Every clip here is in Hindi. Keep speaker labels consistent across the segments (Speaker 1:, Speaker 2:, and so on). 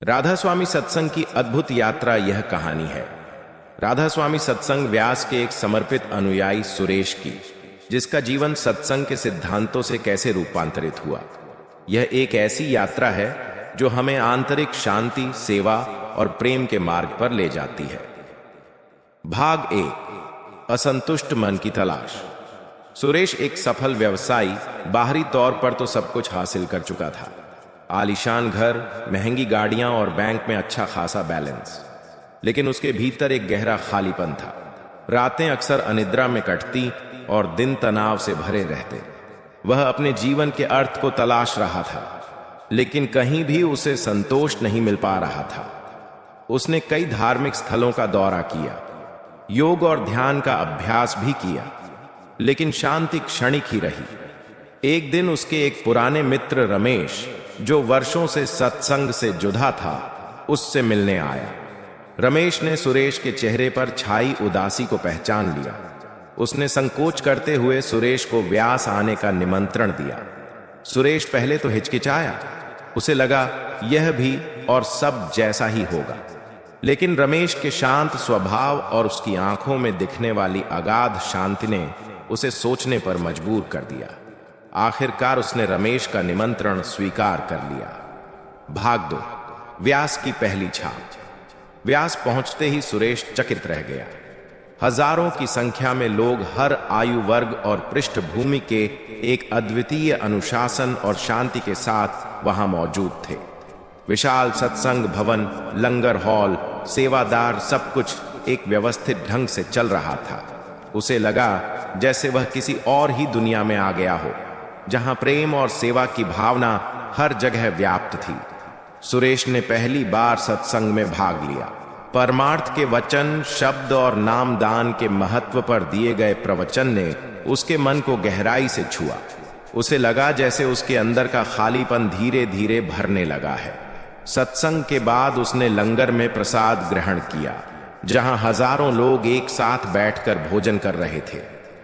Speaker 1: राधा स्वामी सत्संग की अद्भुत यात्रा यह कहानी है। राधा स्वामी सत्संग व्यास के एक समर्पित अनुयायी सुरेश की, जिसका जीवन सत्संग के सिद्धांतों से कैसे रूपांतरित हुआ। यह एक ऐसी यात्रा है जो हमें आंतरिक शांति, सेवा और प्रेम के मार्ग पर ले जाती है। भाग 1, असंतुष्ट मन की तलाश। सुरेश एक सफल व्यवसायी, बाहरी तौर पर तो सब कुछ हासिल कर चुका था। आलीशान घर, महंगी गाड़ियां और बैंक में अच्छा खासा बैलेंस। लेकिन उसके भीतर एक गहरा खालीपन था। रातें अक्सर अनिद्रा में कटती और दिन तनाव से भरे रहते। वह अपने जीवन के अर्थ को तलाश रहा था, लेकिन कहीं भी उसे संतोष नहीं मिल पा रहा था। उसने कई धार्मिक स्थलों का दौरा किया, योग और ध्यान का अभ्यास भी किया, लेकिन शांति क्षणिक ही रही। एक दिन उसके एक पुराने मित्र रमेश, जो वर्षों से सत्संग से जुड़ा था, उससे मिलने आया। रमेश ने सुरेश के चेहरे पर छाई उदासी को पहचान लिया। उसने संकोच करते हुए सुरेश को व्यास आने का निमंत्रण दिया। सुरेश पहले तो हिचकिचाया, उसे लगा यह भी और सब जैसा ही होगा। लेकिन रमेश के शांत स्वभाव और उसकी आंखों में दिखने वाली अगाध शांति ने उसे सोचने पर मजबूर कर दिया। आखिरकार उसने रमेश का निमंत्रण स्वीकार कर लिया। भाग 2, व्यास की पहली छाप। व्यास पहुंचते ही सुरेश चकित रह गया। हजारों की संख्या में लोग हर आयु वर्ग और पृष्ठभूमि के एक अद्वितीय अनुशासन और शांति के साथ वहां मौजूद थे। विशाल सत्संग भवन, लंगर हॉल, सेवादार, सब कुछ एक व्यवस्थित ढंग से चल रहा था। उसे लगा जैसे वह किसी और ही दुनिया में आ गया हो, जहां प्रेम और सेवा की भावना हर जगह व्याप्त थी। सुरेश ने पहली बार सत्संग में भाग लिया। परमार्थ के वचन, शब्द और नामदान के महत्व पर दिए गए प्रवचन ने उसके मन को गहराई से छुआ। उसे लगा जैसे उसके अंदर का खालीपन धीरे धीरे भरने लगा है। सत्संग के बाद उसने लंगर में प्रसाद ग्रहण किया, जहां हजारों लोग एक साथ बैठकर भोजन कर रहे थे,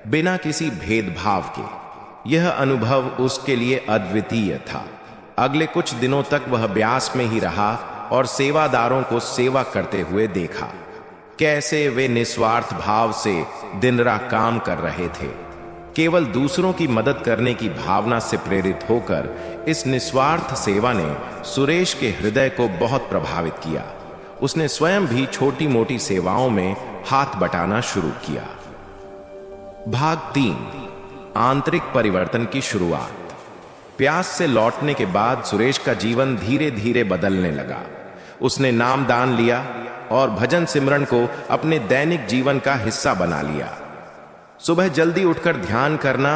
Speaker 1: बिना किसी भेदभाव के। यह अनुभव उसके लिए अद्वितीय था। अगले कुछ दिनों तक वह ब्यास में ही रहा और सेवादारों को सेवा करते हुए देखा। कैसे वे निस्वार्थ भाव से दिन रात काम कर रहे थे। केवल दूसरों की मदद करने की भावना से प्रेरित होकर इस निस्वार्थ सेवा ने सुरेश के हृदय को बहुत प्रभावित किया। उसने स्वयं भी छोटी मोटी सेवाओं में हाथ बटाना शुरू किया। भाग 3, आंतरिक परिवर्तन की शुरुआत। प्यास से लौटने के बाद सुरेश का जीवन धीरे धीरे बदलने लगा। उसने नामदान लिया और भजन सिमरन को अपने दैनिक जीवन का हिस्सा बना लिया। सुबह जल्दी उठकर ध्यान करना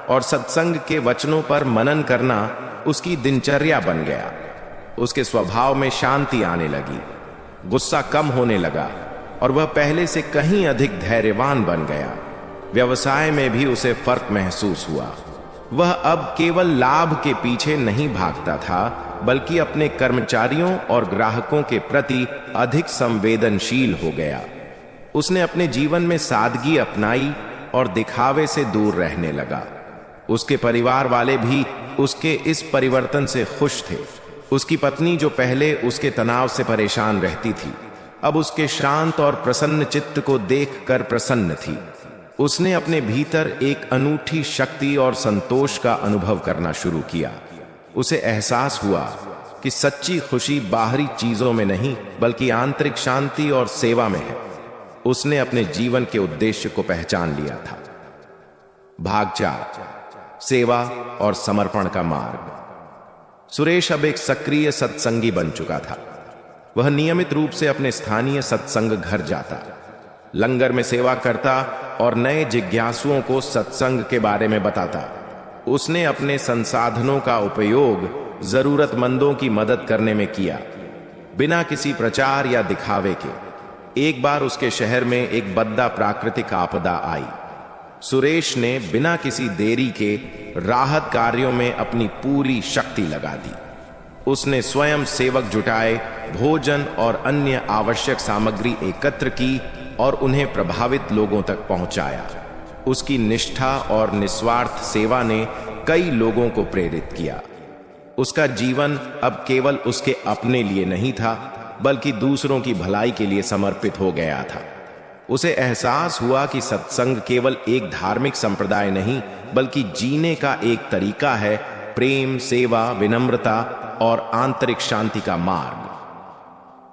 Speaker 1: और सत्संग के वचनों पर मनन करना उसकी दिनचर्या बन गया। उसके स्वभाव में शांति आने लगी, गुस्सा कम होने लगा और वह पहले से कहीं अधिक धैर्यवान बन गया। व्यवसाय में भी उसे फर्क महसूस हुआ। वह अब केवल लाभ के पीछे नहीं भागता था, बल्कि अपने कर्मचारियों और ग्राहकों के प्रति अधिक संवेदनशील हो गया। उसने अपने जीवन में सादगी अपनाई और दिखावे से दूर रहने लगा। उसके परिवार वाले भी उसके इस परिवर्तन से खुश थे। उसकी पत्नी, जो पहले उसके तनाव से परेशान रहती थी, अब उसके शांत और प्रसन्न चित्त को देखकर प्रसन्न थी। उसने अपने भीतर एक अनूठी शक्ति और संतोष का अनुभव करना शुरू किया। उसे एहसास हुआ कि सच्ची खुशी बाहरी चीजों में नहीं, बल्कि आंतरिक शांति और सेवा में है। उसने अपने जीवन के उद्देश्य को पहचान लिया था। भाग 4, सेवा और समर्पण का मार्ग। सुरेश अब एक सक्रिय सत्संगी बन चुका था। वह नियमित रूप से अपने स्थानीय सत्संग घर जाता, लंगर में सेवा करता और नए जिज्ञासुओं को सत्संग के बारे में बताता। उसने अपने संसाधनों का उपयोग जरूरतमंदों की मदद करने में किया, बिना किसी प्रचार या दिखावे के। एक बार उसके शहर में एक बद्दा प्राकृतिक आपदा आई। सुरेश ने बिना किसी देरी के राहत कार्यों में अपनी पूरी शक्ति लगा दी। उसने स्वयं सेवक जुटाए, भोजन और अन्य आवश्यक सामग्री एकत्र की और उन्हें प्रभावित लोगों तक पहुंचाया। उसकी निष्ठा और निस्वार्थ सेवा ने कई लोगों को प्रेरित किया। उसका जीवन अब केवल उसके अपने लिए नहीं था, बल्कि दूसरों की भलाई के लिए समर्पित हो गया था। उसे एहसास हुआ कि सत्संग केवल एक धार्मिक संप्रदाय नहीं, बल्कि जीने का एक तरीका है, प्रेम, सेवा, विनम्रता और आंतरिक शांति का मार्ग।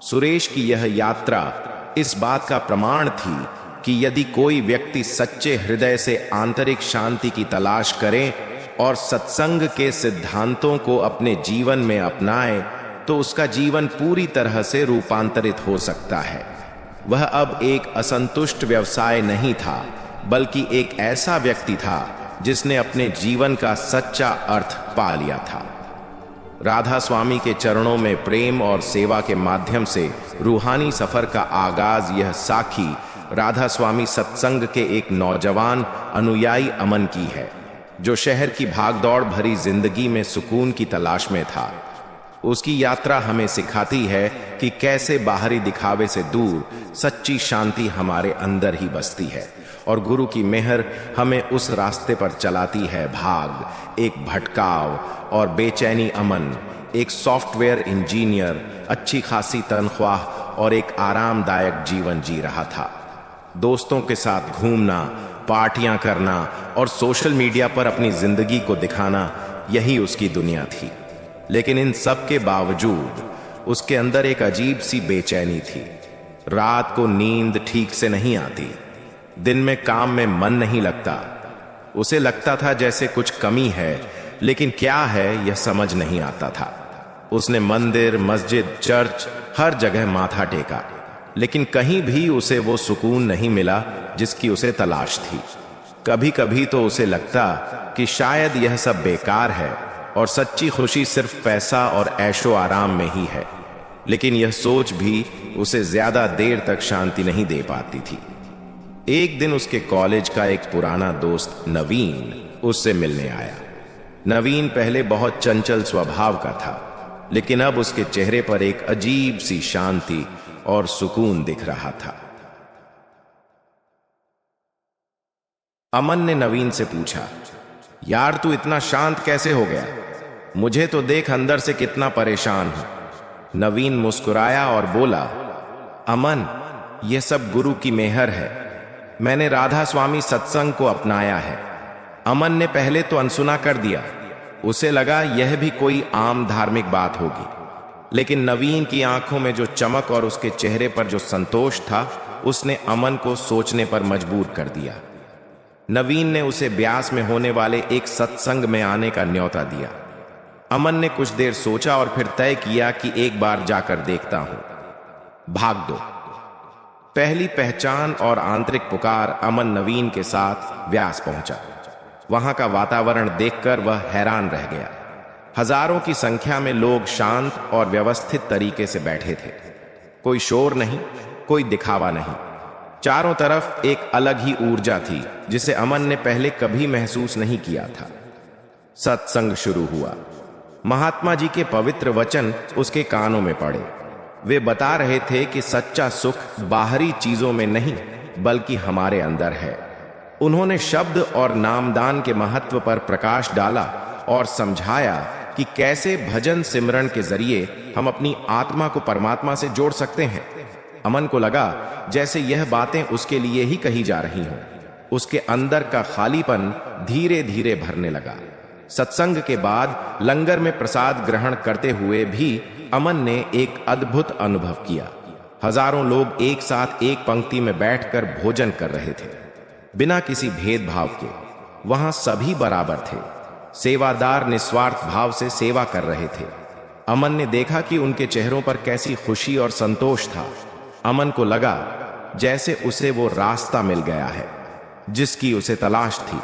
Speaker 1: सुरेश की यह यात्रा इस बात का प्रमाण थी कि यदि कोई व्यक्ति सच्चे हृदय से आंतरिक शांति की तलाश करे और सत्संग के सिद्धांतों को अपने जीवन में अपनाए, तो उसका जीवन पूरी तरह से रूपांतरित हो सकता है। वह अब एक असंतुष्ट व्यवसाय नहीं था, बल्कि एक ऐसा व्यक्ति था जिसने अपने जीवन का सच्चा अर्थ पा लिया था। राधा स्वामी के चरणों में प्रेम और सेवा के माध्यम से रूहानी सफर का आगाज यह साखी राधा स्वामी सत्संग के एक नौजवान अनुयायी अमन की है, जो शहर की भागदौड़ भरी जिंदगी में सुकून की तलाश में था। उसकी यात्रा हमें सिखाती है कि कैसे बाहरी दिखावे से दूर सच्ची शांति हमारे अंदर ही बसती है, और गुरु की मेहर हमें उस रास्ते पर चलाती है। भाग एक भटकाव और बेचैनी अमन एक सॉफ्टवेयर इंजीनियर अच्छी खासी तनख्वाह और एक आरामदायक जीवन जी रहा था। दोस्तों के साथ घूमना, पार्टियां करना और सोशल मीडिया पर अपनी जिंदगी को दिखाना, यही उसकी दुनिया थी। लेकिन इन सब के बावजूद उसके अंदर एक अजीब सी बेचैनी थी। रात को नींद ठीक से नहीं आती, दिन में काम में मन नहीं लगता। उसे लगता था जैसे कुछ कमी है, लेकिन क्या है यह समझ नहीं आता था। उसने मंदिर, मस्जिद, चर्च हर जगह माथा टेका, लेकिन कहीं भी उसे वो सुकून नहीं मिला जिसकी उसे तलाश थी। कभी कभी तो उसे लगता कि शायद यह सब बेकार है और सच्ची खुशी सिर्फ पैसा और ऐशो आराम में ही है। लेकिन यह सोच भी उसे ज्यादा देर तक शांति नहीं दे पाती थी। एक दिन उसके कॉलेज का एक पुराना दोस्त नवीन उससे मिलने आया। नवीन पहले बहुत चंचल स्वभाव का था, लेकिन अब उसके चेहरे पर एक अजीब सी शांति और सुकून दिख रहा था। अमन ने नवीन से पूछा, यार तू इतना शांत कैसे हो गया? मुझे तो देख अंदर से कितना परेशान हूं। नवीन मुस्कुराया और बोला, अमन, यह सब गुरु की मेहर है। मैंने राधा स्वामी सत्संग को अपनाया है। अमन ने पहले तो अनसुना कर दिया। उसे लगा यह भी कोई आम धार्मिक बात होगी, लेकिन नवीन की आंखों में जो चमक और उसके चेहरे पर जो संतोष था, उसने अमन को सोचने पर मजबूर कर दिया। नवीन ने उसे ब्यास में होने वाले एक सत्संग में आने का न्योता दिया। अमन ने कुछ देर सोचा और फिर तय किया कि एक बार जाकर देखता हूं। भाग दो। पहली पहचान और आंतरिक पुकार अमन नवीन के साथ व्यास पहुंचा। वहां का वातावरण देखकर वह हैरान रह गया। हजारों की संख्या में लोग शांत और व्यवस्थित तरीके से बैठे थे। कोई शोर नहीं, कोई दिखावा नहीं। चारों तरफ एक अलग ही ऊर्जा थी जिसे अमन ने पहले कभी महसूस नहीं किया था। सत्संग शुरू हुआ। महात्मा जी के पवित्र वचन उसके कानों में पड़े। वे बता रहे थे कि सच्चा सुख बाहरी चीजों में नहीं, बल्कि हमारे अंदर है। उन्होंने शब्द और नामदान के महत्व पर प्रकाश डाला और समझाया कि कैसे भजन सिमरन के जरिए हम अपनी आत्मा को परमात्मा से जोड़ सकते हैं। अमन को लगा जैसे यह बातें उसके लिए ही कही जा रही हों। उसके अंदर का खालीपन धीरे धीरे भरने लगा। सत्संग के बाद लंगर में प्रसाद ग्रहण करते हुए भी अमन ने एक अद्भुत अनुभव किया। हजारों लोग एक साथ एक पंक्ति में बैठकर भोजन कर रहे थे, बिना किसी भेदभाव के। वहां सभी बराबर थे। सेवादार निस्वार्थ भाव से सेवा कर रहे थे। अमन ने देखा कि उनके चेहरों पर कैसी खुशी और संतोष था। अमन को लगा जैसे उसे वो रास्ता मिल गया है जिसकी उसे तलाश थी।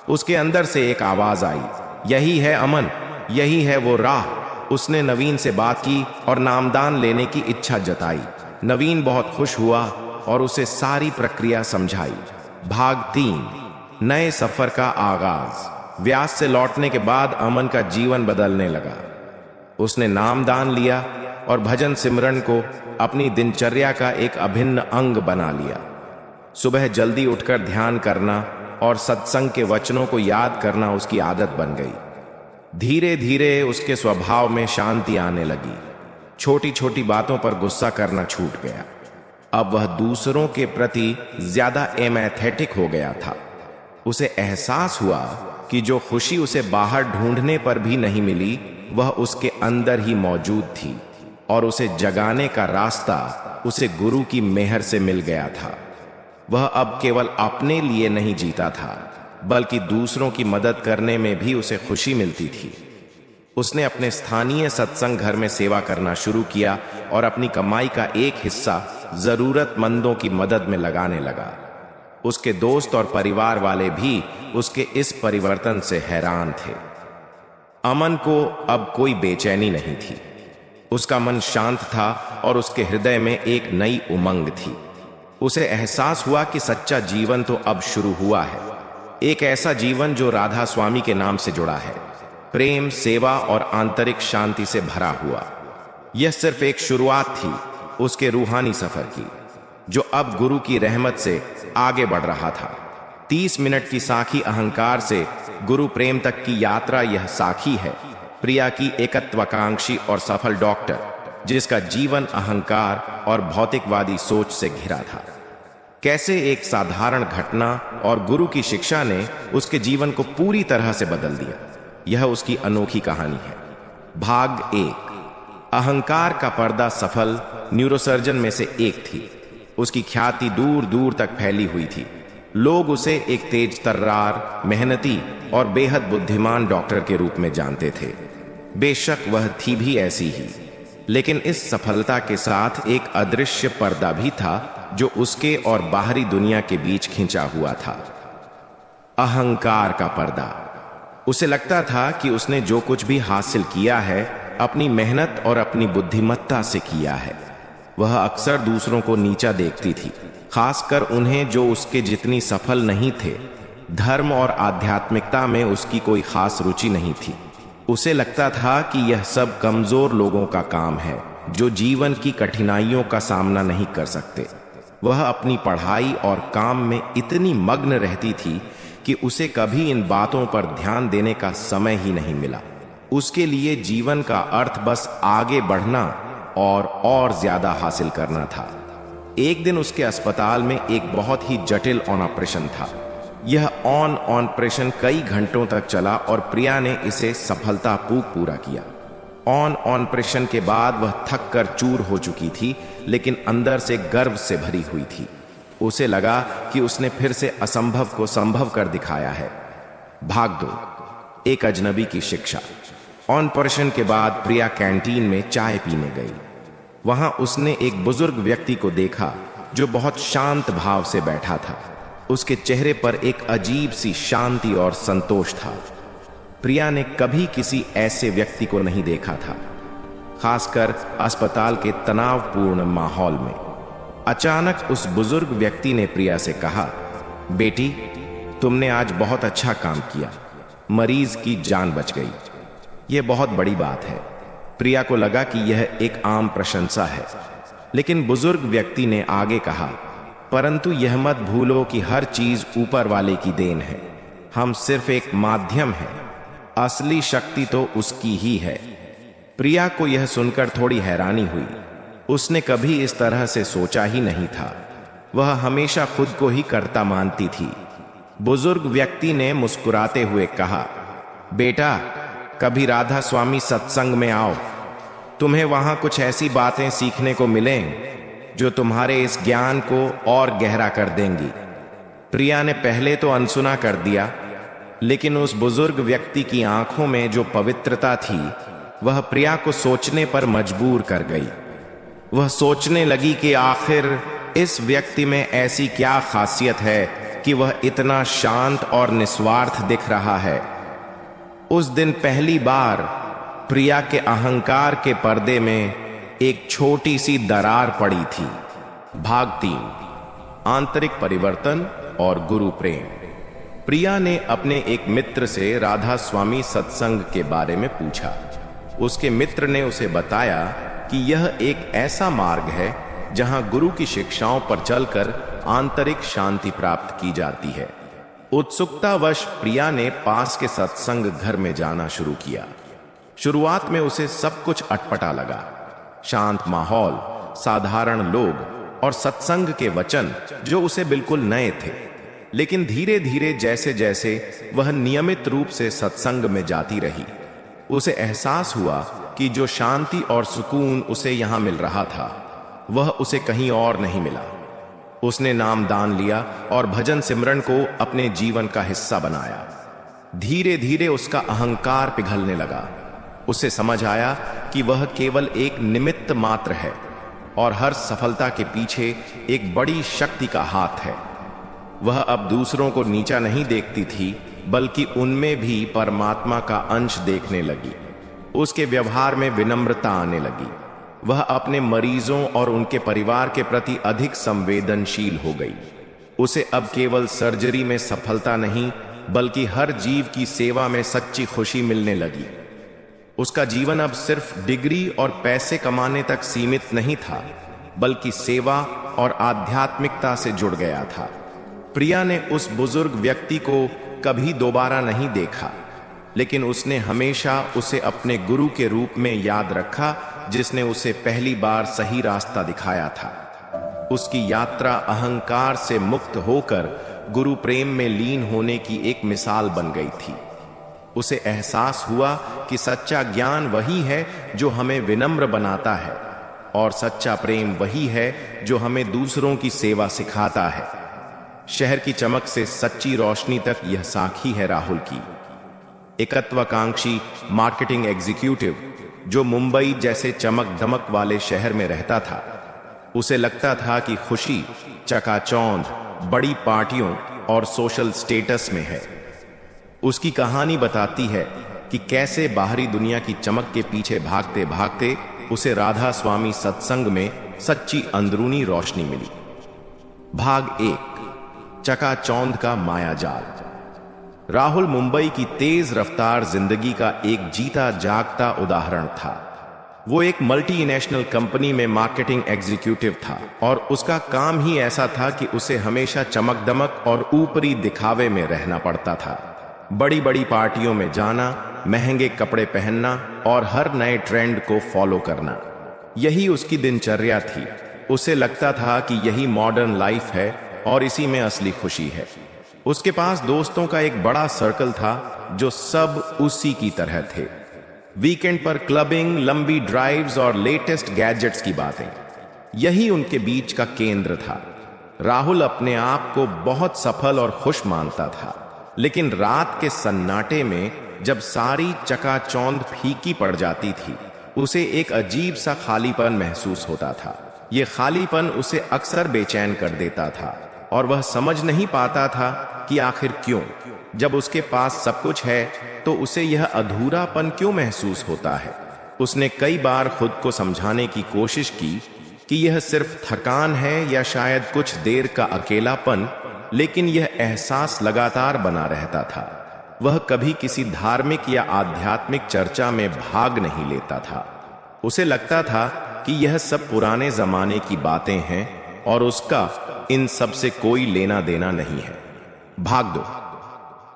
Speaker 1: उसके अंदर से एक आवाज आई, यही है अमन, यही है वो राह। उसने नवीन से बात की और नामदान लेने की इच्छा जताई। नवीन बहुत खुश हुआ और उसे सारी प्रक्रिया समझाई। भाग 3, नए सफर का आगाज। व्यास से लौटने के बाद अमन का जीवन बदलने लगा। उसने नामदान लिया और भजन सिमरन को अपनी दिनचर्या का एक अभिन्न अंग बना लिया। सुबह जल्दी उठकर ध्यान करना और सत्संग के वचनों को याद करना उसकी आदत बन गई। धीरे धीरे उसके स्वभाव में शांति आने लगी। छोटी छोटी बातों पर गुस्सा करना छूट गया। अब वह दूसरों के प्रति ज्यादा एमैथेटिक हो गया था। उसे एहसास हुआ कि जो खुशी उसे बाहर ढूंढने पर भी नहीं मिली, वह उसके अंदर ही मौजूद थी, और उसे जगाने का रास्ता उसे गुरु की मेहर से मिल गया था। वह अब केवल अपने लिए नहीं जीता था, बल्कि दूसरों की मदद करने में भी उसे खुशी मिलती थी। उसने अपने स्थानीय सत्संग घर में सेवा करना शुरू किया और अपनी कमाई का एक हिस्सा जरूरतमंदों की मदद में लगाने लगा। उसके दोस्त और परिवार वाले भी उसके इस परिवर्तन से हैरान थे। अमन को अब कोई बेचैनी नहीं थी। उसका मन शांत था और उसके हृदय में एक नई उमंग थी। उसे एहसास हुआ कि सच्चा जीवन तो अब शुरू हुआ है, एक ऐसा जीवन जो राधा स्वामी के नाम से जुड़ा है, प्रेम, सेवा और आंतरिक शांति से भरा हुआ। यह सिर्फ एक शुरुआत थी उसके रूहानी सफर की, जो अब गुरु की रहमत से आगे बढ़ रहा था। 30 मिनट की साखी अहंकार से गुरु प्रेम तक की यात्रा यह साखी है प्रिया की एकत्वाकांक्षी और सफल डॉक्टर, जिसका जीवन अहंकार और भौतिकवादी सोच से घिरा था। कैसे एक साधारण घटना और गुरु की शिक्षा ने उसके जीवन को पूरी तरह से बदल दिया, यह उसकी अनोखी कहानी है। भाग 1। अहंकार का पर्दा सफल न्यूरोसर्जन में से एक थी। उसकी ख्याति दूर दूर तक फैली हुई थी। लोग उसे एक तेज तर्रार, मेहनती और बेहद बुद्धिमान डॉक्टर के रूप में जानते थे। बेशक वह थी भी ऐसी ही, लेकिन इस सफलता के साथ एक अदृश्य पर्दा भी था जो उसके और बाहरी दुनिया के बीच खिंचा हुआ था। अहंकार का पर्दा। उसे लगता था कि उसने जो कुछ भी हासिल किया है अपनी मेहनत और अपनी बुद्धिमत्ता से किया है। वह अक्सर दूसरों को नीचा देखती थी, खासकर उन्हें जो उसके जितनी सफल नहीं थे। धर्म और आध्यात्मिकता में उसकी कोई खास रुचि नहीं थी। उसे लगता था कि यह सब कमजोर लोगों का काम है जो जीवन की कठिनाइयों का सामना नहीं कर सकते। वह अपनी पढ़ाई और काम में इतनी मग्न रहती थी कि उसे कभी इन बातों पर ध्यान देने का समय ही नहीं मिला। उसके लिए जीवन का अर्थ बस आगे बढ़ना और ज्यादा हासिल करना था। एक दिन उसके अस्पताल में एक बहुत ही जटिल ऑपरेशन था। यह ऑपरेशन कई घंटों तक चला और प्रिया ने इसे सफलतापूर्वक पूरा किया। ऑपरेशन के बाद वह थक कर चूर हो चुकी थी, लेकिन अंदर से गर्व से भरी हुई थी। उसे लगा कि उसने फिर से असंभव को संभव कर दिखाया है। भाग 2। एक अजनबी की शिक्षा। ऑपरेशन के बाद प्रिया कैंटीन में चाय पीने गई। वहां उसने एक बुजुर्ग व्यक्ति को देखा जो बहुत शांत भाव से बैठा था। उसके चेहरे पर एक अजीब सी शांति और संतोष था। प्रिया ने कभी किसी ऐसे व्यक्ति को नहीं देखा था, खासकर अस्पताल के तनावपूर्ण माहौल में। अचानक उस बुजुर्ग व्यक्ति ने प्रिया से कहा, बेटी, तुमने आज बहुत अच्छा काम किया, मरीज की जान बच गई। यह बहुत बड़ी बात है। प्रिया को लगा कि यह एक आम प्रशंसा है, लेकिन बुजुर्ग व्यक्ति ने आगे कहा, परंतु यह मत भूलो कि हर चीज ऊपर वाले की देन है। हम सिर्फ एक माध्यम हैं, असली शक्ति तो उसकी ही है। प्रिया को यह सुनकर थोड़ी हैरानी हुई। उसने कभी इस तरह से सोचा ही नहीं था। वह हमेशा खुद को ही कर्ता मानती थी। बुजुर्ग व्यक्ति ने मुस्कुराते हुए कहा, बेटा, कभी राधा स्वामी सत्संग में आओ। तुम्हें वहां कुछ ऐसी बातें सीखने को मिलें जो तुम्हारे इस ज्ञान को और गहरा कर देंगी। प्रिया ने पहले तो अनसुना कर दिया, लेकिन उस बुजुर्ग व्यक्ति की आंखों में जो पवित्रता थी वह प्रिया को सोचने पर मजबूर कर गई। वह सोचने लगी कि आखिर इस व्यक्ति में ऐसी क्या खासियत है कि वह इतना शांत और निस्वार्थ दिख रहा है। उस दिन पहली बार प्रिया के अहंकार के पर्दे में एक छोटी सी दरार पड़ी थी। भाग 3। आंतरिक परिवर्तन और गुरु प्रेम। प्रिया ने अपने एक मित्र से राधा स्वामी सत्संग के बारे में पूछा। उसके मित्र ने उसे बताया कि यह एक ऐसा मार्ग है जहां गुरु की शिक्षाओं पर चलकर आंतरिक शांति प्राप्त की जाती है। उत्सुकतावश प्रिया ने पास के सत्संग घर में जाना शुरू किया। शुरुआत में उसे सब कुछ अटपटा लगा। शांत माहौल, साधारण लोग और सत्संग के वचन जो उसे बिल्कुल नए थे। लेकिन धीरे धीरे जैसे जैसे वह नियमित रूप से सत्संग में जाती रही, उसे एहसास हुआ कि जो शांति और सुकून उसे यहां मिल रहा था वह उसे कहीं और नहीं मिला। उसने नाम दान लिया और भजन सिमरन को अपने जीवन का हिस्सा बनाया। धीरे धीरे उसका अहंकार पिघलने लगा। उसे समझ आया कि वह केवल एक निमित्त मात्र है और हर सफलता के पीछे एक बड़ी शक्ति का हाथ है। वह अब दूसरों को नीचा नहीं देखती थी, बल्कि उनमें भी परमात्मा का अंश देखने लगी। उसके व्यवहार में विनम्रता आने लगी। वह अपने मरीजों और उनके परिवार के प्रति अधिक संवेदनशील हो गई। उसे अब केवल सर्जरी में सफलता नहीं, बल्कि हर जीव की सेवा में सच्ची खुशी मिलने लगी। उसका जीवन अब सिर्फ डिग्री और पैसे कमाने तक सीमित नहीं था, बल्कि सेवा और आध्यात्मिकता से जुड़ गया था। प्रिया ने उस बुजुर्ग व्यक्ति को कभी दोबारा नहीं देखा, लेकिन उसने हमेशा उसे अपने गुरु के रूप में याद रखा, जिसने उसे पहली बार सही रास्ता दिखाया था। उसकी यात्रा अहंकार से मुक्त होकर गुरु प्रेम में लीन होने की एक मिसाल बन गई थी। उसे एहसास हुआ कि सच्चा ज्ञान वही है जो हमें विनम्र बनाता है, और सच्चा प्रेम वही है जो हमें दूसरों की सेवा सिखाता है। शहर की चमक से सच्ची रोशनी तक यह साखी है राहुल की। एकत्वाकांक्षी मार्केटिंग एग्जीक्यूटिव जो मुंबई जैसे चमक दमक वाले शहर में रहता था, उसे लगता था कि खुशी चकाचौंध, बड़ी पार्टियों और सोशल स्टेटस में है। उसकी कहानी बताती है कि कैसे बाहरी दुनिया की चमक के पीछे भागते भागते उसे राधा स्वामी सत्संग में सच्ची अंदरूनी रोशनी मिली। भाग 1, चकाचौंध का मायाजाल। राहुल मुंबई की तेज रफ्तार जिंदगी का एक जीता जागता उदाहरण था। वो एक मल्टीनेशनल कंपनी में मार्केटिंग एग्जीक्यूटिव था, और उसका काम ही ऐसा था कि उसे हमेशा चमक दमक और ऊपरी दिखावे में रहना पड़ता था। बड़ी बड़ी पार्टियों में जाना, महंगे कपड़े पहनना और हर नए ट्रेंड को फॉलो करना, यही उसकी दिनचर्या थी। उसे लगता था कि यही मॉडर्न लाइफ है और इसी में असली खुशी है। उसके पास दोस्तों का एक बड़ा सर्कल था जो सब उसी की तरह थे। वीकेंड पर क्लबिंग, लंबी ड्राइव्स और लेटेस्ट गैजेट्स की बातें, यही उनके बीच का केंद्र था। राहुल अपने आप को बहुत सफल और खुश मानता था, लेकिन रात के सन्नाटे में जब सारी चकाचौंध फीकी पड़ जाती थी, उसे एक अजीब सा खालीपन महसूस होता था। यह खालीपन उसे अक्सर बेचैन कर देता था, और वह समझ नहीं पाता था कि आखिर क्यों। जब उसके पास सब कुछ है तो उसे यह अधूरापन क्यों महसूस होता है। उसने कई बार खुद को समझाने की कोशिश की कि यह सिर्फ थकान है या शायद कुछ देर का अकेलापन, लेकिन यह एहसास लगातार बना रहता था। वह कभी किसी धार्मिक या आध्यात्मिक चर्चा में भाग नहीं लेता था। उसे लगता था कि यह सब पुराने जमाने की बातें हैं और उसका इन सब से कोई लेना देना नहीं है। भाग 2,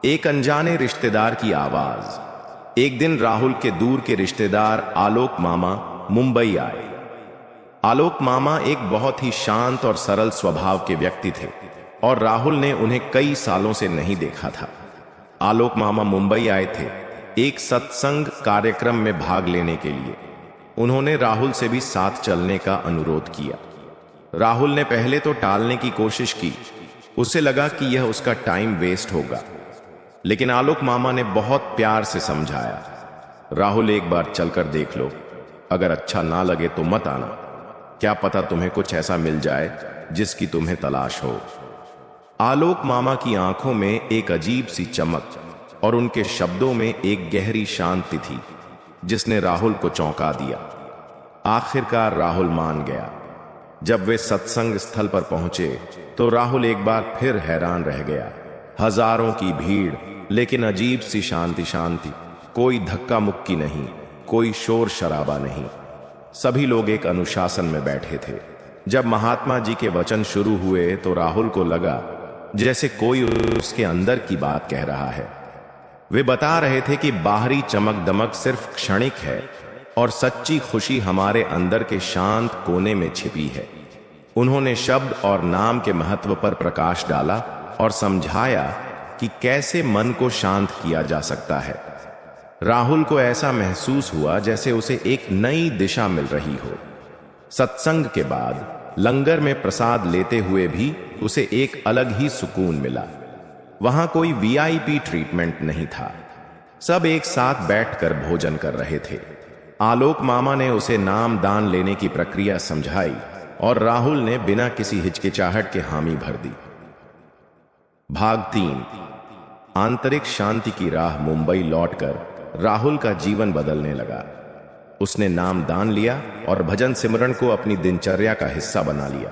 Speaker 1: एक अनजाने रिश्तेदार की आवाज। एक दिन राहुल के दूर के रिश्तेदार आलोक मामा मुंबई आए। आलोक मामा एक बहुत ही शांत और सरल स्वभाव के व्यक्ति थे, और राहुल ने उन्हें कई सालों से नहीं देखा था। आलोक मामा मुंबई आए थे एक सत्संग कार्यक्रम में भाग लेने के लिए। उन्होंने राहुल से भी साथ चलने का अनुरोध किया। राहुल ने पहले तो टालने की कोशिश की। उसे लगा कि यह उसका टाइम वेस्ट होगा, लेकिन आलोक मामा ने बहुत प्यार से समझाया, राहुल एक बार चलकर देख लो, अगर अच्छा ना लगे तो मत आना। क्या पता तुम्हें कुछ ऐसा मिल जाए जिसकी तुम्हें तलाश हो। आलोक मामा की आंखों में एक अजीब सी चमक और उनके शब्दों में एक गहरी शांति थी, जिसने राहुल को चौंका दिया। आखिरकार राहुल मान गया। जब वे सत्संग स्थल पर पहुंचे तो राहुल एक बार फिर हैरान रह गया। हजारों की भीड़, लेकिन अजीब सी शांति। कोई धक्का मुक्की नहीं, कोई शोर शराबा नहीं। सभी लोग एक अनुशासन में बैठे थे। जब महात्मा जी के वचन शुरू हुए तो राहुल को लगा जैसे कोई उसके अंदर की बात कह रहा है। वे बता रहे थे कि बाहरी चमक दमक सिर्फ क्षणिक है और सच्ची खुशी हमारे अंदर के शांत कोने में छिपी है। उन्होंने शब्द और नाम के महत्व पर प्रकाश डाला और समझाया कि कैसे मन को शांत किया जा सकता है। राहुल को ऐसा महसूस हुआ जैसे उसे एक नई दिशा मिल रही हो। सत्संग के बाद लंगर में प्रसाद लेते हुए भी उसे एक अलग ही सुकून मिला। वहां कोई वीआईपी ट्रीटमेंट नहीं था। सब एक साथ बैठकर भोजन कर रहे थे। आलोक मामा ने उसे नाम दान लेने की प्रक्रिया समझाई और राहुल ने बिना किसी हिचकिचाहट के हामी भर दी। भाग 3। आंतरिक शांति की राह। मुंबई लौटकर राहुल का जीवन बदलने लगा। उसने नाम दान लिया और भजन सिमरन को अपनी दिनचर्या का हिस्सा बना लिया।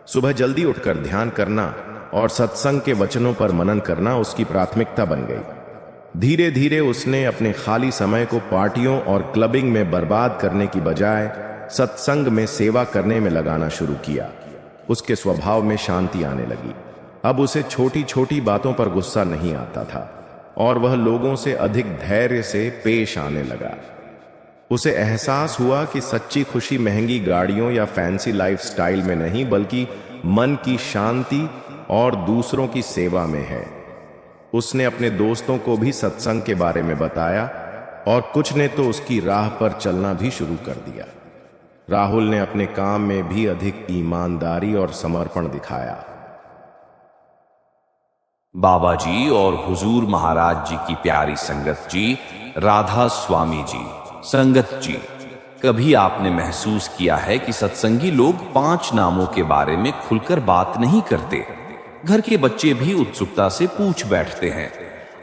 Speaker 1: सुबह जल्दी उठकर ध्यान करना और सत्संग के वचनों पर मनन करना उसकी प्राथमिकता बन गई। धीरे धीरे उसने अपने खाली समय को पार्टियों और क्लबिंग में बर्बाद करने की बजाय सत्संग में सेवा करने में लगाना शुरू किया। उसके स्वभाव में शांति आने लगी। अब उसे छोटी छोटी बातों पर गुस्सा नहीं आता था और वह लोगों से अधिक धैर्य से पेश आने लगा। उसे एहसास हुआ कि सच्ची खुशी महंगी गाड़ियों या फैंसी लाइफस्टाइल में नहीं, बल्कि मन की शांति और दूसरों की सेवा में है। उसने अपने दोस्तों को भी सत्संग के बारे में बताया और कुछ ने तो उसकी राह पर चलना भी शुरू कर दिया। राहुल ने अपने काम में भी अधिक ईमानदारी और समर्पण दिखाया।
Speaker 2: बाबा जी और हुजूर महाराज जी की प्यारी संगत जी, राधा स्वामी जी, संगत जी, कभी आपने महसूस किया है कि सत्संगी लोग 5 नामों के बारे में खुलकर बात नहीं करते? घर के बच्चे भी उत्सुकता से पूछ बैठते हैं,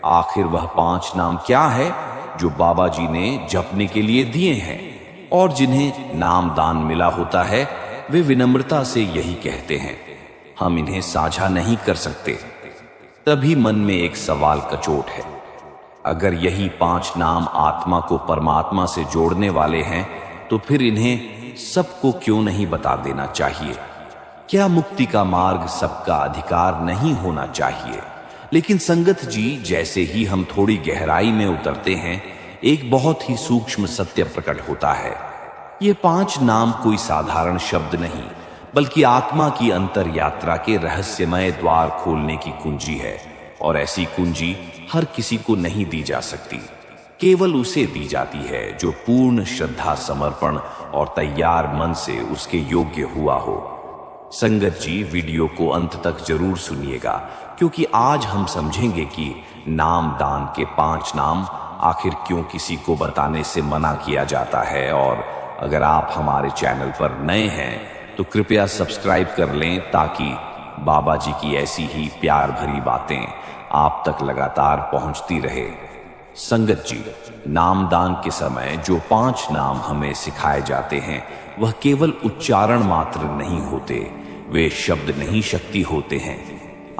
Speaker 2: आखिर वह 5 नाम क्या है जो बाबा जी ने जपने के लिए दिए हैं? और जिन्हें नाम दान मिला होता है वे विनम्रता से यही कहते हैं, हम इन्हें साझा नहीं कर सकते। तभी मन में एक सवाल कचोट है, अगर यही 5 नाम आत्मा को परमात्मा से जोड़ने वाले हैं तो फिर इन्हें सबको क्यों नहीं बता देना चाहिए? क्या मुक्ति का मार्ग सबका अधिकार नहीं होना चाहिए? लेकिन संगत जी, जैसे ही हम थोड़ी गहराई में उतरते हैं, एक बहुत ही सूक्ष्म सत्य प्रकट होता है। ये 5 नाम कोई साधारण शब्द नहीं, बल्कि आत्मा की अंतर यात्रा के रहस्यमय द्वार खोलने की कुंजी है। और ऐसी कुंजी हर किसी को नहीं दी जा सकती, केवल उसे दी जाती है जो पूर्ण श्रद्धा, समर्पण और तैयार मन से उसके योग्य हुआ हो। संगत जी, वीडियो को अंत तक जरूर सुनिएगा, क्योंकि आज हम समझेंगे कि नाम दान के 5 नाम आखिर क्यों किसी को बताने से मना किया जाता है। और अगर आप हमारे चैनल पर नए हैं तो कृपया सब्सक्राइब कर लें, ताकि बाबा जी की ऐसी ही प्यार भरी बातें आप तक लगातार पहुंचती रहे। संगत जी, नामदान के समय जो 5 नाम हमें सिखाए जाते हैं वह केवल उच्चारण मात्र नहीं होते, वे शब्द नहीं, शक्ति होते हैं।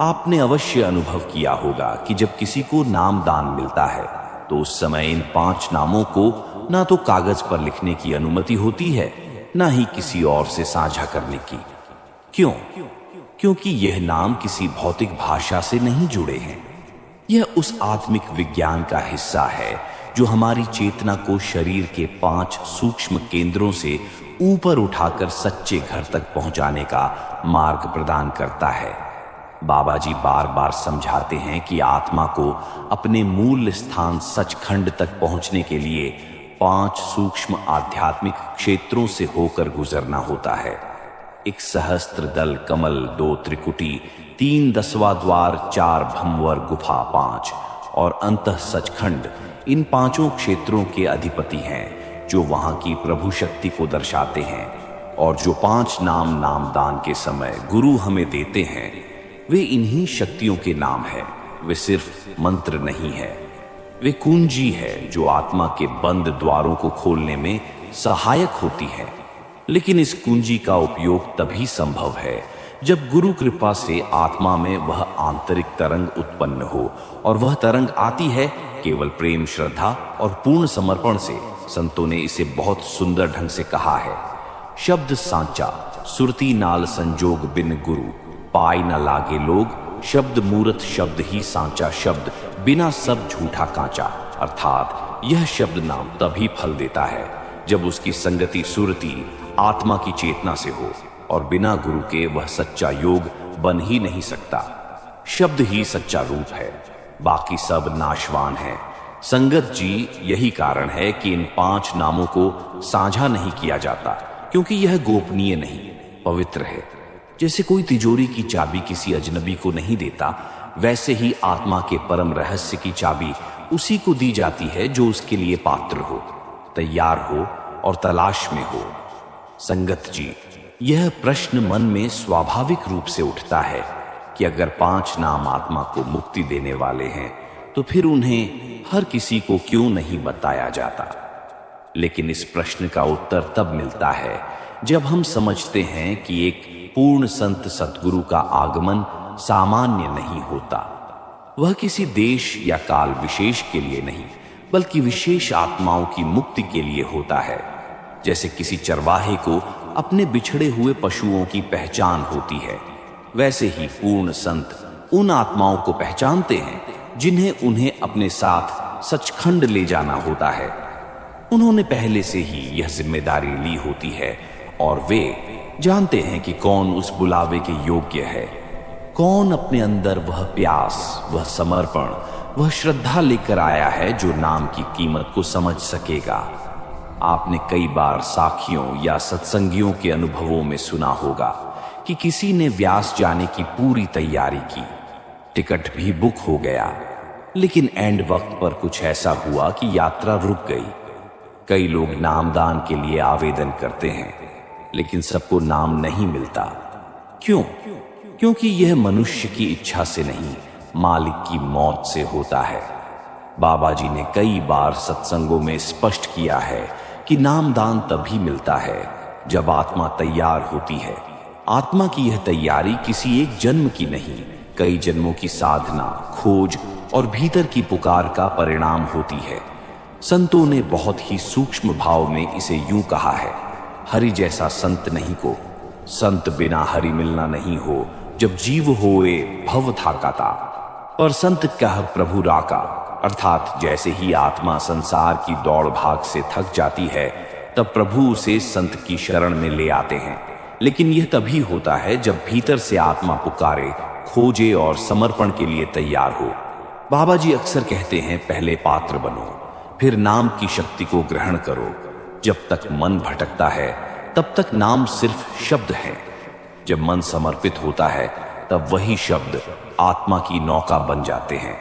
Speaker 2: आपने अवश्य अनुभव किया होगा कि जब किसी को नामदान मिलता है तो उस समय इन 5 नामों को ना तो कागज पर लिखने की अनुमति होती है, ना ही किसी और से साझा करने की। क्यों? क्योंकि यह नाम किसी भौतिक भाषा से नहीं जुड़े हैं। यह उस आत्मिक विज्ञान का हिस्सा है जो हमारी चेतना को शरीर के 5 सूक्ष्म केंद्रों से ऊपर उठाकर सच्चे घर तक पहुंचाने का मार्ग प्रदान करता है। बाबा जी बार बार समझाते हैं कि आत्मा को अपने मूल स्थान सचखंड तक पहुंचने के लिए 5 सूक्ष्म आध्यात्मिक क्षेत्रों से होकर गुजरना होता है। एक सहस्त्र दल कमल, 2 त्रिकुटी, 3 10वां द्वार, 4 भंवर गुफा, 5 और अंतः सचखंड, इन 5 क्षेत्रों के अधिपति हैं जो वहां की प्रभु शक्ति को दर्शाते हैं। और जो 5 नाम नामदान के समय गुरु हमें देते हैं वे इन्हीं शक्तियों के नाम है। वे सिर्फ मंत्र नहीं है, वे कुंजी है जो आत्मा के बंद द्वारों को खोलने में सहायक होती है। लेकिन इस कुंजी का उपयोग तभी संभव है जब गुरु कृपा से आत्मा में वह आंतरिक तरंग उत्पन्न हो, और वह तरंग आती है केवल प्रेम, श्रद्धा और पूर्ण समर्पण से। संतों ने इसे बहुत सुंदर ढंग से कहा है, शब्द सांचा, सुरती नाल संजोग बिन गुरु, पाई न लागे लोग, शब्द मूर्त शब्द ही सांचा शब्द, बिना सब झूठा कांचा। अर्थात यह शब्द नाम तभी फल देता है जब उसकी संगति सुरति आत्मा की चेतना से हो, और बिना गुरु के वह सच्चा योग बन ही नहीं सकता। शब्द ही सच्चा रूप है, बाकी सब नाशवान है। संगत जी, यही कारण है कि इन 5 नामों को साझा नहीं किया जाता, क्योंकि यह गोपनीय नहीं, पवित्र है। जैसे कोई तिजोरी की चाबी किसी अजनबी को नहीं देता, वैसे ही आत्मा के परम रहस्य की चाबी उसी को दी जाती है जो उसके लिए पात्र हो, तैयार हो और तलाश में हो। संगत जी, यह प्रश्न मन में स्वाभाविक रूप से उठता है कि अगर 5 नाम आत्मा को मुक्ति देने वाले हैं, तो फिर उन्हें हर किसी को क्यों नहीं बताया जाता। लेकिन इस प्रश्न का उत्तर तब मिलता है जब हम समझते हैं कि एक पूर्ण संत सद्गुरु का आगमन सामान्य नहीं होता। वह किसी देश या काल विशेष के लिए नहीं, बल्कि विशेष आत्माओं की मुक्ति के लिए होता है। जैसे किसी चरवाहे को अपने बिछड़े हुए पशुओं की पहचान होती है, वैसे ही पूर्ण संत उन आत्माओं को पहचानते हैं जिन्हें उन्हें अपने साथ सचखंड ले जाना होता है। उन्होंने पहले से ही यह जिम्मेदारी ली होती है और वे जानते हैं कि कौन उस बुलावे के योग्य है, कौन अपने अंदर वह प्यास, वह समर्पण, वह श्रद्धा लेकर आया है जो नाम की कीमत को समझ सकेगा। आपने कई बार साखियों या सत्संगियों के अनुभवों में सुना होगा कि किसी ने व्यास जाने की पूरी तैयारी की, टिकट भी बुक हो गया, लेकिन एंड वक्त पर कुछ ऐसा हुआ कि यात्रा रुक गई। कई लोग नामदान के लिए आवेदन करते हैं, लेकिन सबको नाम नहीं मिलता। क्यों? क्योंकि यह मनुष्य की इच्छा से नहीं, मालिक की मौत से होता है। बाबा जी ने कई बार सत्संगों में स्पष्ट किया है कि नामदान तभी मिलता है जब आत्मा तैयार होती है। आत्मा की यह तैयारी किसी एक जन्म की नहीं, कई जन्मों की साधना, खोज और भीतर की पुकार का परिणाम होती है। संतों ने बहुत ही सूक्ष्म भाव में इसे यूं कहा है, हरि जैसा संत नहीं को, संत बिना हरि मिलना नहीं हो, जब जीव होए भव थाकाता, और संत कह प्रभु राका। अर्थात जैसे ही आत्मा संसार की दौड़ भाग से थक जाती है, तब प्रभु उसे संत की शरण में ले आते हैं। लेकिन यह तभी होता है जब भीतर से आत्मा पुकारे, खोजे और समर्पण के लिए तैयार हो। बाबा जी अक्सर कहते हैं, पहले पात्र बनो, फिर नाम की शक्ति को ग्रहण करो। जब तक मन भटकता है, तब तक नाम सिर्फ शब्द है। जब मन समर्पित होता है, तब वही शब्द आत्मा की नौका बन जाते हैं।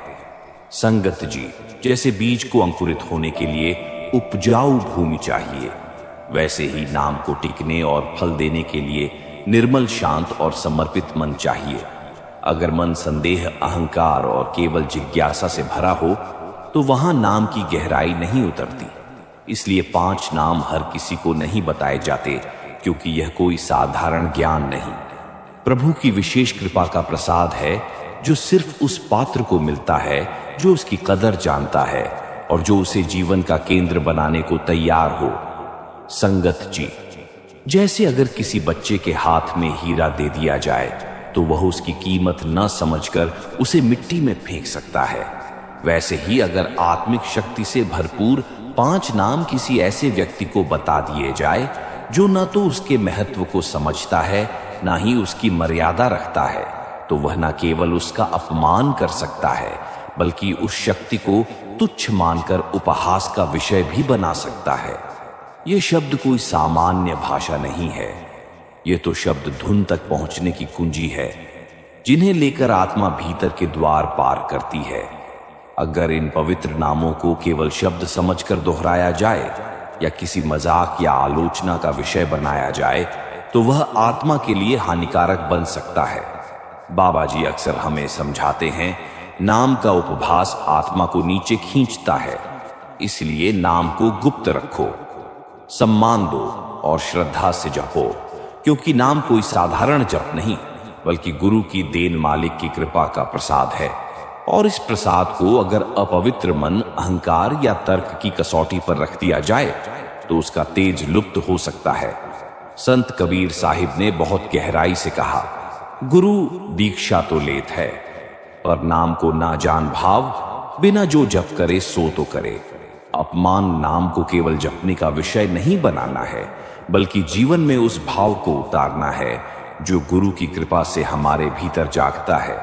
Speaker 2: संगत जी, जैसे बीज को अंकुरित होने के लिए उपजाऊ भूमि चाहिए, वैसे ही नाम को टिकने और फल देने के लिए निर्मल, शांत और समर्पित मन चाहिए। अगर मन संदेह, अहंकार और केवल जिज्ञासा से भरा हो, तो वहां नाम की गहराई नहीं उतरती। इसलिए 5 नाम हर किसी को नहीं बताए जाते, क्योंकि यह कोई साधारण ज्ञान नहीं, प्रभु की विशेष कृपा का प्रसाद है, जो सिर्फ उस पात्र को मिलता है जो उसकी कदर जानता है और जो उसे जीवन का केंद्र बनाने को तैयार हो। संगत जी, जैसे अगर किसी बच्चे के हाथ में हीरा दे दिया जाए, तो वह उसकी कीमत न समझकर उसे मिट्टी में फेंक सकता है। वैसे ही अगर आत्मिक शक्ति से भरपूर 5 नाम किसी ऐसे व्यक्ति को बता दिए जाए जो न तो उसके महत्व को समझता है, न ही उसकी मर्यादा रखता है, तो वह न केवल उसका अपमान कर सकता है, बल्कि उस शक्ति को तुच्छ मानकर उपहास का विषय भी बना सकता है। यह शब्द कोई सामान्य भाषा नहीं है, यह तो शब्द धुन तक पहुंचने की कुंजी है, जिन्हें लेकर आत्मा भीतर के द्वार पार करती है। अगर इन पवित्र नामों को केवल शब्द समझकर दोहराया जाए या किसी मजाक या आलोचना का विषय बनाया जाए, तो वह आत्मा के लिए हानिकारक बन सकता है। बाबा जी अक्सर हमें समझाते हैं, नाम का उपभास आत्मा को नीचे खींचता है, इसलिए नाम को गुप्त रखो, सम्मान दो और श्रद्धा से जपो, क्योंकि नाम कोई साधारण जप नहीं, बल्कि गुरु की देन, मालिक की कृपा का प्रसाद है। और इस प्रसाद को अगर अपवित्र मन, अहंकार या तर्क की कसौटी पर रख दिया जाए, तो उसका तेज लुप्त हो सकता है। संत कबीर साहिब ने बहुत गहराई से कहा, गुरु दीक्षा तो लेत है, पर नाम को ना जान भाव, बिना जो जप करे सो तो करे। अपमान नाम को केवल जपने का विषय नहीं बनाना है, बल्कि जीवन में उस भाव को उतारना है जो गुरु की कृपा से हमारे भीतर जागता है।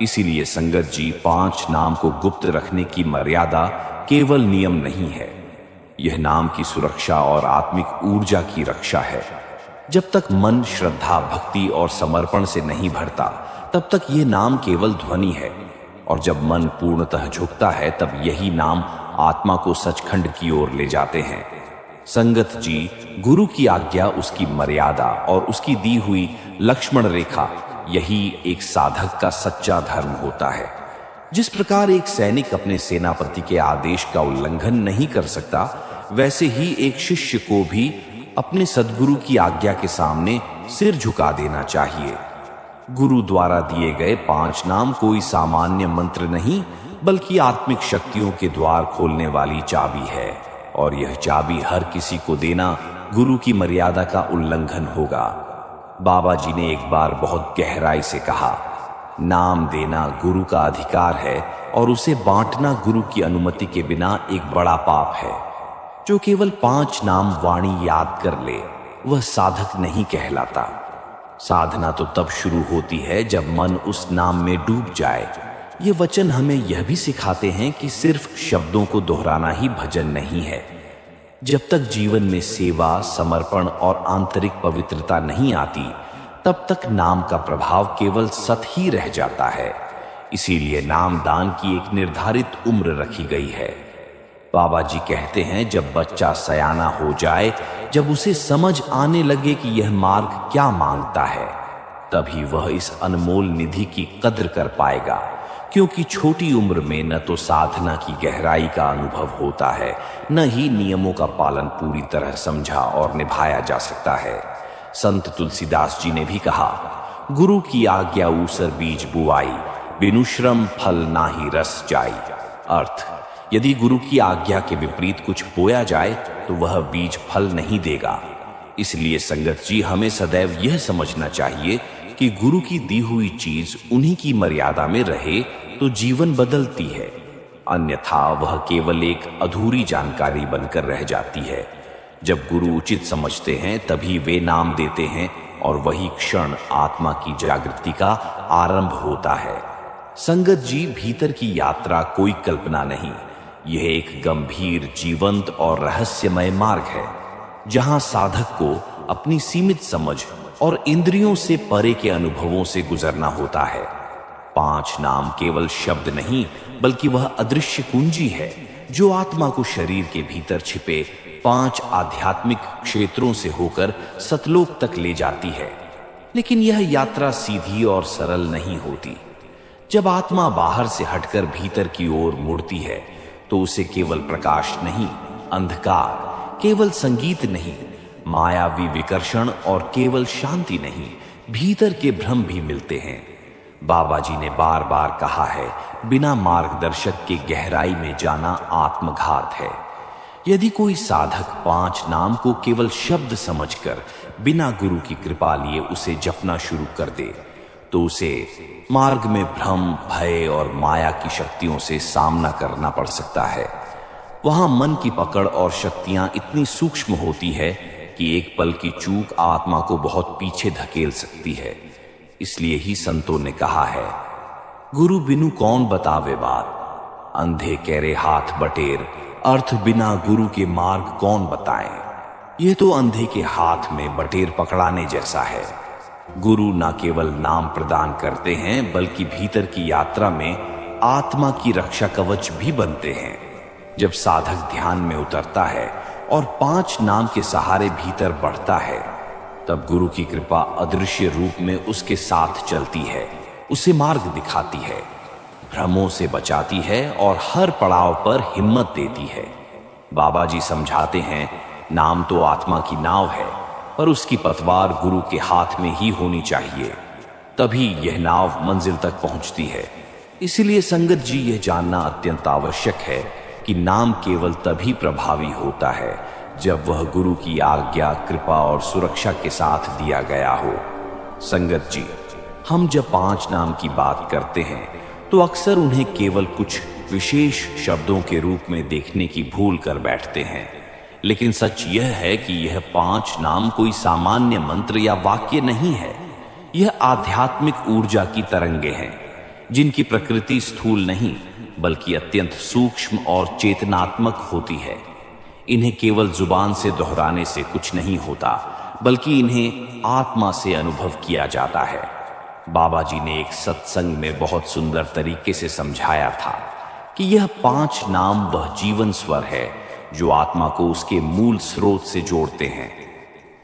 Speaker 2: इसीलिए संगत जी, 5 नाम को गुप्त रखने की मर्यादा केवल नियम नहीं है, यह नाम की सुरक्षा और आत्मिक ऊर्जा की रक्षा है। जब तक मन श्रद्धा, भक्ति और समर्पण से नहीं भरता, तब तक यह नाम केवल ध्वनि है, और जब मन पूर्णतः झुकता है, तब यही नाम आत्मा को सचखंड की ओर ले जाते हैं। संगत जी, गुरु की आज्ञा, उसकी मर्यादा और उसकी दी हुई लक्ष्मण रेखा, यही एक साधक का सच्चा धर्म होता है। जिस प्रकार एक सैनिक अपने सेनापति के आदेश का उल्लंघन नहीं कर सकता, वैसे ही एक शिष्य को भी अपने सद्गुरु की आज्ञा के सामने सिर झुका देना चाहिए। गुरु द्वारा दिए गए 5 नाम कोई सामान्य मंत्र नहीं, बल्कि आत्मिक शक्तियों के द्वार खोलने वाली चाबी है, और यह चाबी हर किसी को देना गुरु की मर्यादा का उल्लंघन होगा। बाबा जी ने एक बार बहुत गहराई से कहा, नाम देना गुरु का अधिकार है और उसे बांटना गुरु की अनुमति के बिना एक बड़ा पाप है। जो केवल 5 नाम वाणी याद कर ले, वह साधक नहीं कहलाता। साधना तो तब शुरू होती है जब मन उस नाम में डूब जाए। ये वचन हमें यह भी सिखाते हैं कि सिर्फ शब्दों को दोहराना ही भजन नहीं है। जब तक जीवन में सेवा, समर्पण और आंतरिक पवित्रता नहीं आती, तब तक नाम का प्रभाव केवल सत ही रह जाता है। इसीलिए नाम दान की एक निर्धारित उम्र रखी गई है। बाबा जी कहते हैं, जब बच्चा सयाना हो जाए, जब उसे समझ आने लगे कि यह मार्ग क्या मांगता है, तभी वह इस अनमोल निधि की कद्र कर पाएगा। क्योंकि छोटी उम्र में न तो साधना की गहराई का अनुभव होता है, न ही नियमों का पालन पूरी तरह समझा और निभाया जा सकता है। संत तुलसीदास जी ने भी कहा, गुरु की आज्ञा ऊसर बीज बुआई, बिनु श्रम फल नाही रस जाई। अर्थ, यदि गुरु की आज्ञा के विपरीत कुछ बोया जाए तो वह बीज फल नहीं देगा। इसलिए संगत जी, हमें सदैव यह समझना चाहिए कि गुरु की दी हुई चीज उन्हीं की मर्यादा में रहे तो जीवन बदलती है, अन्यथा वह केवल एक अधूरी जानकारी बनकर रह जाती है। जब गुरु उचित समझते हैं, तभी वे नाम देते हैं, और वही क्षण आत्मा की जागृति का आरंभ होता है। संगत जी, भीतर की यात्रा कोई कल्पना नहीं, यह एक गंभीर, जीवंत और रहस्यमय मार्ग है, जहां साधक को अपनी सीमित समझ और इंद्रियों से परे के अनुभवों से गुजरना होता है। 5 नाम केवल शब्द नहीं, बल्कि वह अदृश्य कुंजी है जो आत्मा को शरीर के भीतर छिपे 5 आध्यात्मिक क्षेत्रों से होकर सतलोक तक ले जाती है। लेकिन यह यात्रा सीधी और सरल नहीं होती। जब आत्मा बाहर से हटकर भीतर की ओर मुड़ती है, तो उसे केवल प्रकाश नहीं, अंधकार, केवल संगीत नहीं, मायावी विकर्षण और केवल शांति नहीं, भीतर के भ्रम भी मिलते हैं। बाबा जी ने बार बार कहा है, बिना मार्गदर्शक के गहराई में जाना आत्मघात है। यदि कोई साधक 5 नाम को केवल शब्द समझकर बिना गुरु की कृपा लिए उसे जपना शुरू कर दे, तो उसे मार्ग में भ्रम, भय और माया की शक्तियों से सामना करना पड़ सकता है। वहां मन की पकड़ और शक्तियां इतनी सूक्ष्म होती है कि एक पल की चूक आत्मा को बहुत पीछे धकेल सकती है। इसलिए ही संतों ने कहा है, गुरु बिनु कौन बतावे बात, अंधे केरे हाथ बटेर, अर्थ बिना गुरु के मार्ग कौन बताएं। यह तो अंधे के हाथ में बटेर पकड़ाने जैसा है। गुरु न केवल नाम प्रदान करते हैं, बल्कि भीतर की यात्रा में आत्मा की रक्षा कवच भी बनते हैं। जब साधक ध्यान में उतरता है और 5 नाम के सहारे भीतर बढ़ता है, तब गुरु की कृपा अदृश्य रूप में उसके साथ चलती है, उसे मार्ग दिखाती है, भ्रमों से बचाती है और हर पड़ाव पर हिम्मत देती है। बाबा जी समझाते हैं, नाम तो आत्मा की नाव है, पर उसकी पतवार गुरु के हाथ में ही होनी चाहिए, तभी यह नाव मंजिल तक पहुंचती है। इसलिए संगत जी, यह जानना अत्यंत आवश्यक है कि नाम केवल तभी प्रभावी होता है जब वह गुरु की आज्ञा, कृपा और सुरक्षा के साथ दिया गया हो। संगत जी, हम जब 5 नाम की बात करते हैं तो अक्सर उन्हें केवल कुछ विशेष शब्दों के रूप में देखने की भूल कर बैठते हैं। लेकिन सच यह है कि यह 5 नाम कोई सामान्य मंत्र या वाक्य नहीं है। यह आध्यात्मिक ऊर्जा की तरंगे हैं, जिनकी प्रकृति स्थूल नहीं बल्कि अत्यंत सूक्ष्म और चेतनात्मक होती है। इन्हें केवल जुबान से दोहराने से कुछ नहीं होता, बल्कि इन्हें आत्मा से अनुभव किया जाता है। बाबा जी ने एक सत्संग में बहुत सुंदर तरीके से समझाया था कि यह 5 नाम वह जीवन स्वर है जो आत्मा को उसके मूल स्रोत से जोड़ते हैं।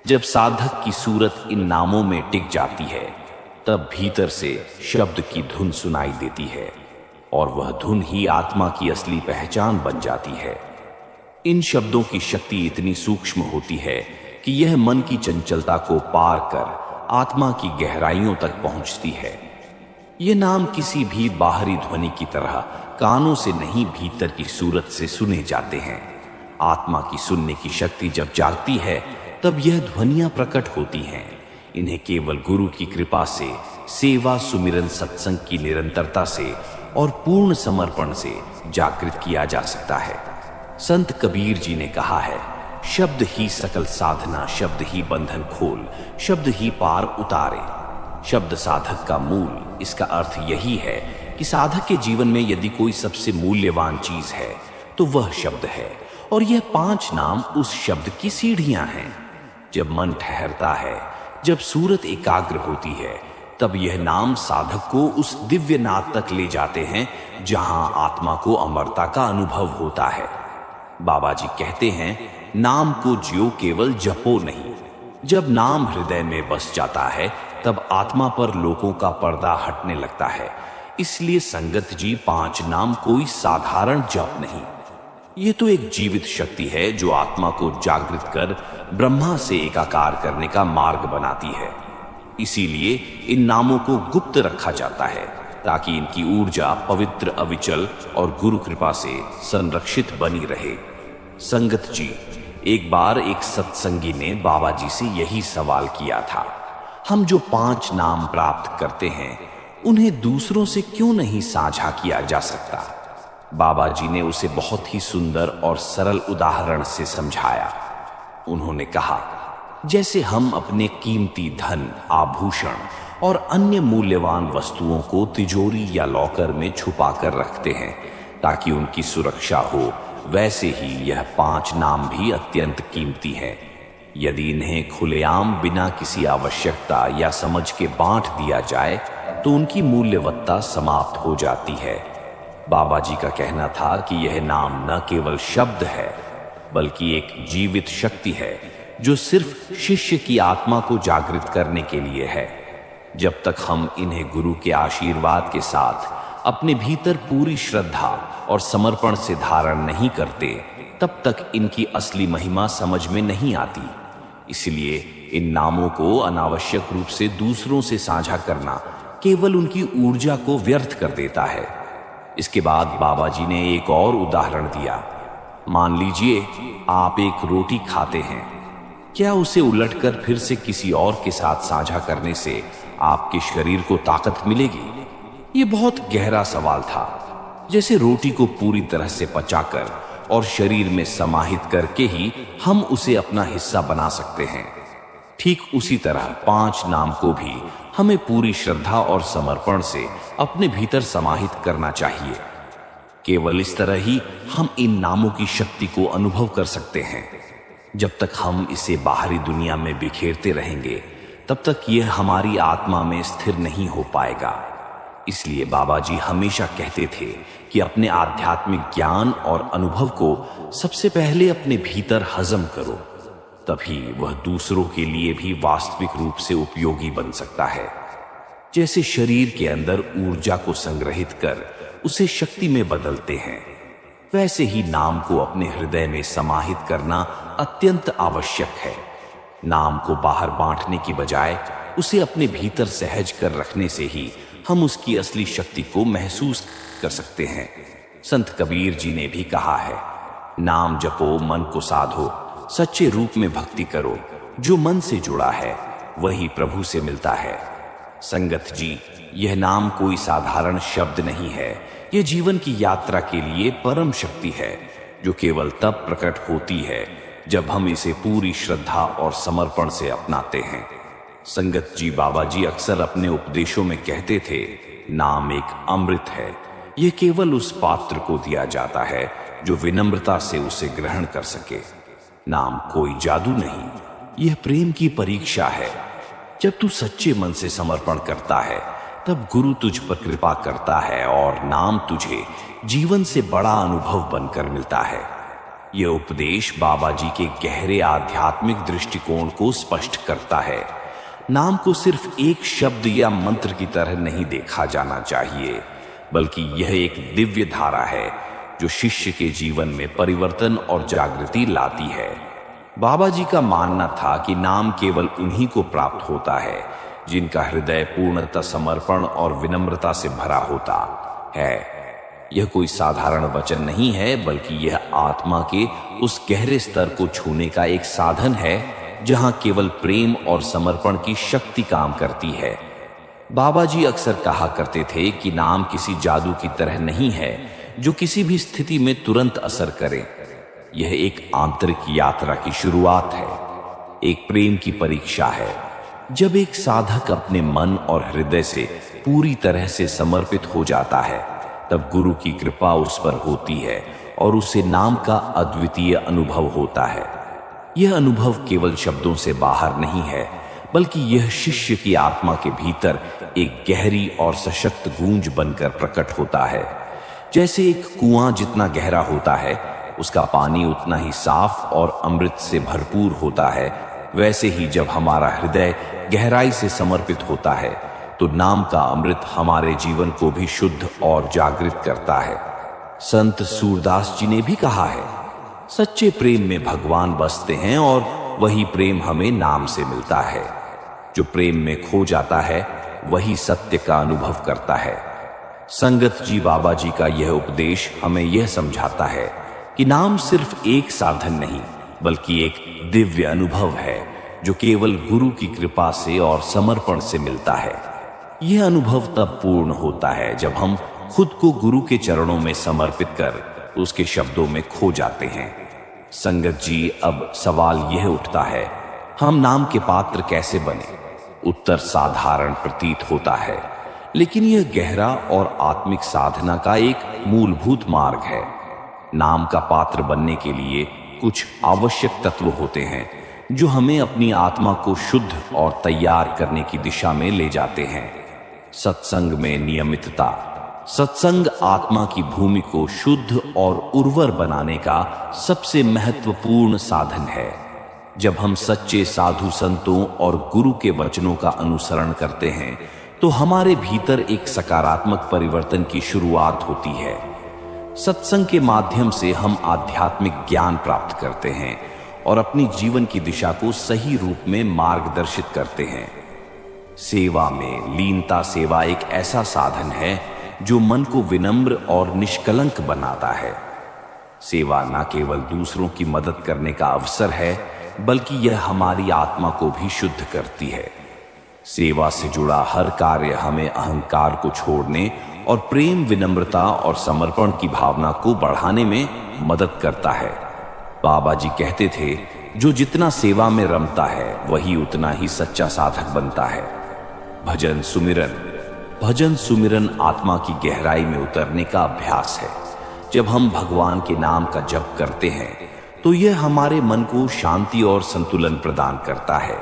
Speaker 2: जब साधक की सूरत इन नामों में टिक जाती है, तब भीतर से शब्द की धुन सुनाई देती है और वह धुन ही आत्मा की असली पहचान बन जाती है। इन शब्दों की शक्ति इतनी सूक्ष्म होती है कि यह मन की चंचलता को पार कर आत्मा की गहराइयों तक पहुंचती है। ये नाम किसी भी बाहरी ध्वनि की तरह कानों से नहीं, भीतर की सूरत से सुने जाते हैं। आत्मा की सुनने की शक्ति जब जागती है, तब यह ध्वनियां प्रकट होती हैं। इन्हें केवल गुरु की कृपा से, सेवा, सुमिरन, सत्संग की निरंतरता से और पूर्ण समर्पण से जागृत किया जा सकता है। संत कबीर जी ने कहा है, शब्द ही सकल साधना, शब्द ही बंधन खोल, शब्द ही पार उतारे। शब्द साधक का मूल। इसका अर्थ यही है कि साधक के जीवन में यदि कोई सबसे मूल्यवान चीज है तो वह शब्द है, और यह 5 नाम उस शब्द की सीढ़ियां हैं। जब मन ठहरता है, जब सूरत एकाग्र होती है, तब यह नाम साधक को उस दिव्य नाद तक ले जाते हैं जहां आत्मा को अमरता का अनुभव होता है। बाबा जी कहते हैं, नाम को ज्यो केवल जपो नहीं। जब नाम हृदय में बस जाता है, तब आत्मा पर लोगों का पर्दा हटने लगता है। इसलिए संगत जी, 5 नाम कोई साधारण जप नहीं, ये तो एक जीवित शक्ति है जो आत्मा को जागृत कर ब्रह्मा से एकाकार करने का मार्ग बनाती है। इसीलिए इन नामों को गुप्त रखा जाता है, ताकि इनकी ऊर्जा पवित्र, अविचल और गुरु कृपा से संरक्षित बनी रहे। संगत जी, एक बार एक सत्संगी ने बाबा जी से यही सवाल किया था, हम जो 5 नाम प्राप्त करते हैं, उन्हें दूसरों से क्यों नहीं साझा किया जा सकता? बाबा जी ने उसे बहुत ही सुंदर और सरल उदाहरण से समझाया। उन्होंने कहा, जैसे हम अपने कीमती धन, आभूषण और अन्य मूल्यवान वस्तुओं को तिजोरी या लॉकर में छुपा कर रखते हैं ताकि उनकी सुरक्षा हो, वैसे ही यह 5 नाम भी अत्यंत कीमती हैं। यदि इन्हें खुलेआम बिना किसी आवश्यकता या समझ के बांट दिया जाए तो उनकी मूल्यवत्ता समाप्त हो जाती है। बाबा जी का कहना था कि यह नाम न केवल शब्द है, बल्कि एक जीवित शक्ति है जो सिर्फ शिष्य की आत्मा को जागृत करने के लिए है। जब तक हम इन्हें गुरु के आशीर्वाद के साथ अपने भीतर पूरी श्रद्धा और समर्पण से धारण नहीं करते, तब तक इनकी असली महिमा समझ में नहीं आती। इसलिए इन नामों को अनावश्यक रूप से दूसरों से साझा करना केवल उनकी ऊर्जा को व्यर्थ कर देता है। इसके बाद बाबा जी ने एक और उदाहरण दिया। मान लीजिए आप एक रोटी खाते हैं, क्या उसे उलटकर फिर से किसी और के साथ साझा करने से आपके शरीर को ताकत मिलेगी? ये बहुत गहरा सवाल था। जैसे रोटी को पूरी तरह से पचाकर और शरीर में समाहित करके ही हम उसे अपना हिस्सा बना सकते हैं, ठीक उसी तरह 5 नाम को भी हमें पूरी श्रद्धा और समर्पण से अपने भीतर समाहित करना चाहिए। केवल इस तरह ही हम इन नामों की शक्ति को अनुभव कर सकते हैं। जब तक हम इसे बाहरी दुनिया में बिखेरते रहेंगे, तब तक यह हमारी आत्मा में स्थिर नहीं हो पाएगा। इसलिए बाबा जी हमेशा कहते थे कि अपने आध्यात्मिक ज्ञान और अनुभव को सबसे पहले अपने भीतर हजम करो, तभी वह दूसरों के लिए भी वास्तविक रूप से उपयोगी बन सकता है। जैसे शरीर के अंदर ऊर्जा को संग्रहित कर उसे शक्ति में बदलते हैं, वैसे ही नाम को अपने हृदय में समाहित करना अत्यंत आवश्यक है। नाम को बाहर बांटने की बजाय उसे अपने भीतर सहज कर रखने से ही हम उसकी असली शक्ति को महसूस कर सकते हैं। संत कबीर जी ने भी कहा है, नाम जपो, मन को साधो, सच्चे रूप में भक्ति करो। जो मन से जुड़ा है वही प्रभु से मिलता है। संगत जी, यह नाम कोई साधारण शब्द नहीं है। यह जीवन की यात्रा के लिए परम शक्ति है, जो केवल तब प्रकट होती है जब हम इसे पूरी श्रद्धा और समर्पण से अपनाते हैं। संगत जी, बाबा जी अक्सर अपने उपदेशों में कहते थे, नाम एक अमृत है। यह केवल उस पात्र को दिया जाता है जो विनम्रता से उसे ग्रहण कर सके। नाम कोई जादू नहीं, यह प्रेम की परीक्षा है। जब तू सच्चे मन से समर्पण करता है, तब गुरु तुझ पर कृपा करता है और नाम तुझे जीवन से बड़ा अनुभव बनकर मिलता है। यह उपदेश बाबा जी के गहरे आध्यात्मिक दृष्टिकोण को स्पष्ट करता है। नाम को सिर्फ एक शब्द या मंत्र की तरह नहीं देखा जाना चाहिए, बल्कि यह एक दिव्य धारा है जो शिष्य के जीवन में परिवर्तन और जागृति लाती है। बाबा जी का मानना था कि नाम केवल उन्हीं को प्राप्त होता है जिनका हृदय पूर्णतः समर्पण और विनम्रता से भरा होता है। यह कोई साधारण वचन नहीं है, बल्कि यह आत्मा के उस गहरे स्तर को छूने का एक साधन है जहां केवल प्रेम और समर्पण की शक्ति काम करती है। बाबा जी अक्सर कहा करते थे कि नाम किसी जादू की तरह नहीं है जो किसी भी स्थिति में तुरंत असर करे। यह एक आंतरिक यात्रा की शुरुआत है, एक प्रेम की परीक्षा है। जब एक साधक अपने मन और हृदय से पूरी तरह से समर्पित हो जाता है, तब गुरु की कृपा उस पर होती है और उसे नाम का अद्वितीय अनुभव होता है। यह अनुभव केवल शब्दों से बाहर नहीं है, बल्कि यह शिष्य की आत्मा के भीतर एक गहरी और सशक्त गूंज बनकर प्रकट होता है। जैसे एक कुआं जितना गहरा होता है, उसका पानी उतना ही साफ और अमृत से भरपूर होता है, वैसे ही जब हमारा हृदय गहराई से समर्पित होता है, तो नाम का अमृत हमारे जीवन को भी शुद्ध और जागृत करता है। संत सूरदास जी ने भी कहा है, सच्चे प्रेम में भगवान बसते हैं और वही प्रेम हमें नाम से मिलता है। जो प्रेम में खो जाता है, वही सत्य का अनुभव करता है। संगत जी, बाबा जी का यह उपदेश हमें यह समझाता है कि नाम सिर्फ एक साधन नहीं, बल्कि एक दिव्य अनुभव है जो केवल गुरु की कृपा से और समर्पण से मिलता है। यह अनुभव तब पूर्ण होता है जब हम खुद को गुरु के चरणों में समर्पित कर उसके शब्दों में खो जाते हैं। संगत जी, अब सवाल यह उठता है, हम नाम के पात्र कैसे बने? उत्तर साधारण प्रतीत होता है, लेकिन यह गहरा और आत्मिक साधना का एक मूलभूत मार्ग है। नाम का पात्र बनने के लिए कुछ आवश्यक तत्व होते हैं जो हमें अपनी आत्मा को शुद्ध और तैयार करने की दिशा में ले जाते हैं। सत्संग में नियमितता। सत्संग आत्मा की भूमि को शुद्ध और उर्वर बनाने का सबसे महत्वपूर्ण साधन है। जब हम सच्चे साधु संतों और गुरु के वचनों का अनुसरण करते हैं, तो हमारे भीतर एक सकारात्मक परिवर्तन की शुरुआत होती है। सत्संग के माध्यम से हम आध्यात्मिक ज्ञान प्राप्त करते हैं और अपनी जीवन की दिशा को सही रूप में मार्गदर्शित करते हैं। सेवा में लीनता। सेवा एक ऐसा साधन है जो मन को विनम्र और निष्कलंक बनाता है। सेवा न केवल दूसरों की मदद करने का अवसर है, बल्कि यह हमारी आत्मा को भी शुद्ध करती है। सेवा से जुड़ा हर कार्य हमें अहंकार को छोड़ने और प्रेम, विनम्रता और समर्पण की भावना को बढ़ाने में मदद करता है। बाबा जी कहते थे, जो जितना सेवा में रमता है, वही उतना ही सच्चा साधक बनता है। भजन सुमिरन। भजन सुमिरन आत्मा की गहराई में उतरने का अभ्यास है। जब हम भगवान के नाम का जप करते हैं, तो यह हमारे मन को शांति और संतुलन प्रदान करता है।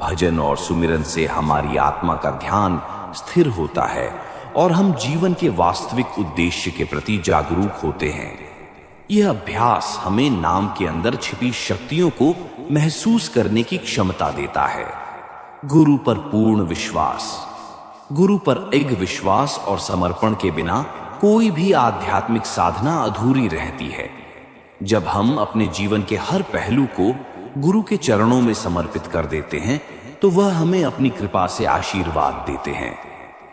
Speaker 2: भजन और सुमिरन से हमारी आत्मा का ध्यान स्थिर होता है और हम जीवन के वास्तविक उद्देश्य के प्रति जागरूक होते हैं। यह अभ्यास हमें नाम के अंदर छिपी शक्तियों को महसूस करने की क्षमता देता है। गुरु पर पूर्ण विश्वास। गुरु पर एक विश्वास और समर्पण के बिना कोई भी आध्यात्मिक साधना अधूरी रहती है। जब हम अपने जीवन के हर पहलू को गुरु के चरणों में समर्पित कर देते हैं, तो वह हमें अपनी कृपा से आशीर्वाद देते हैं।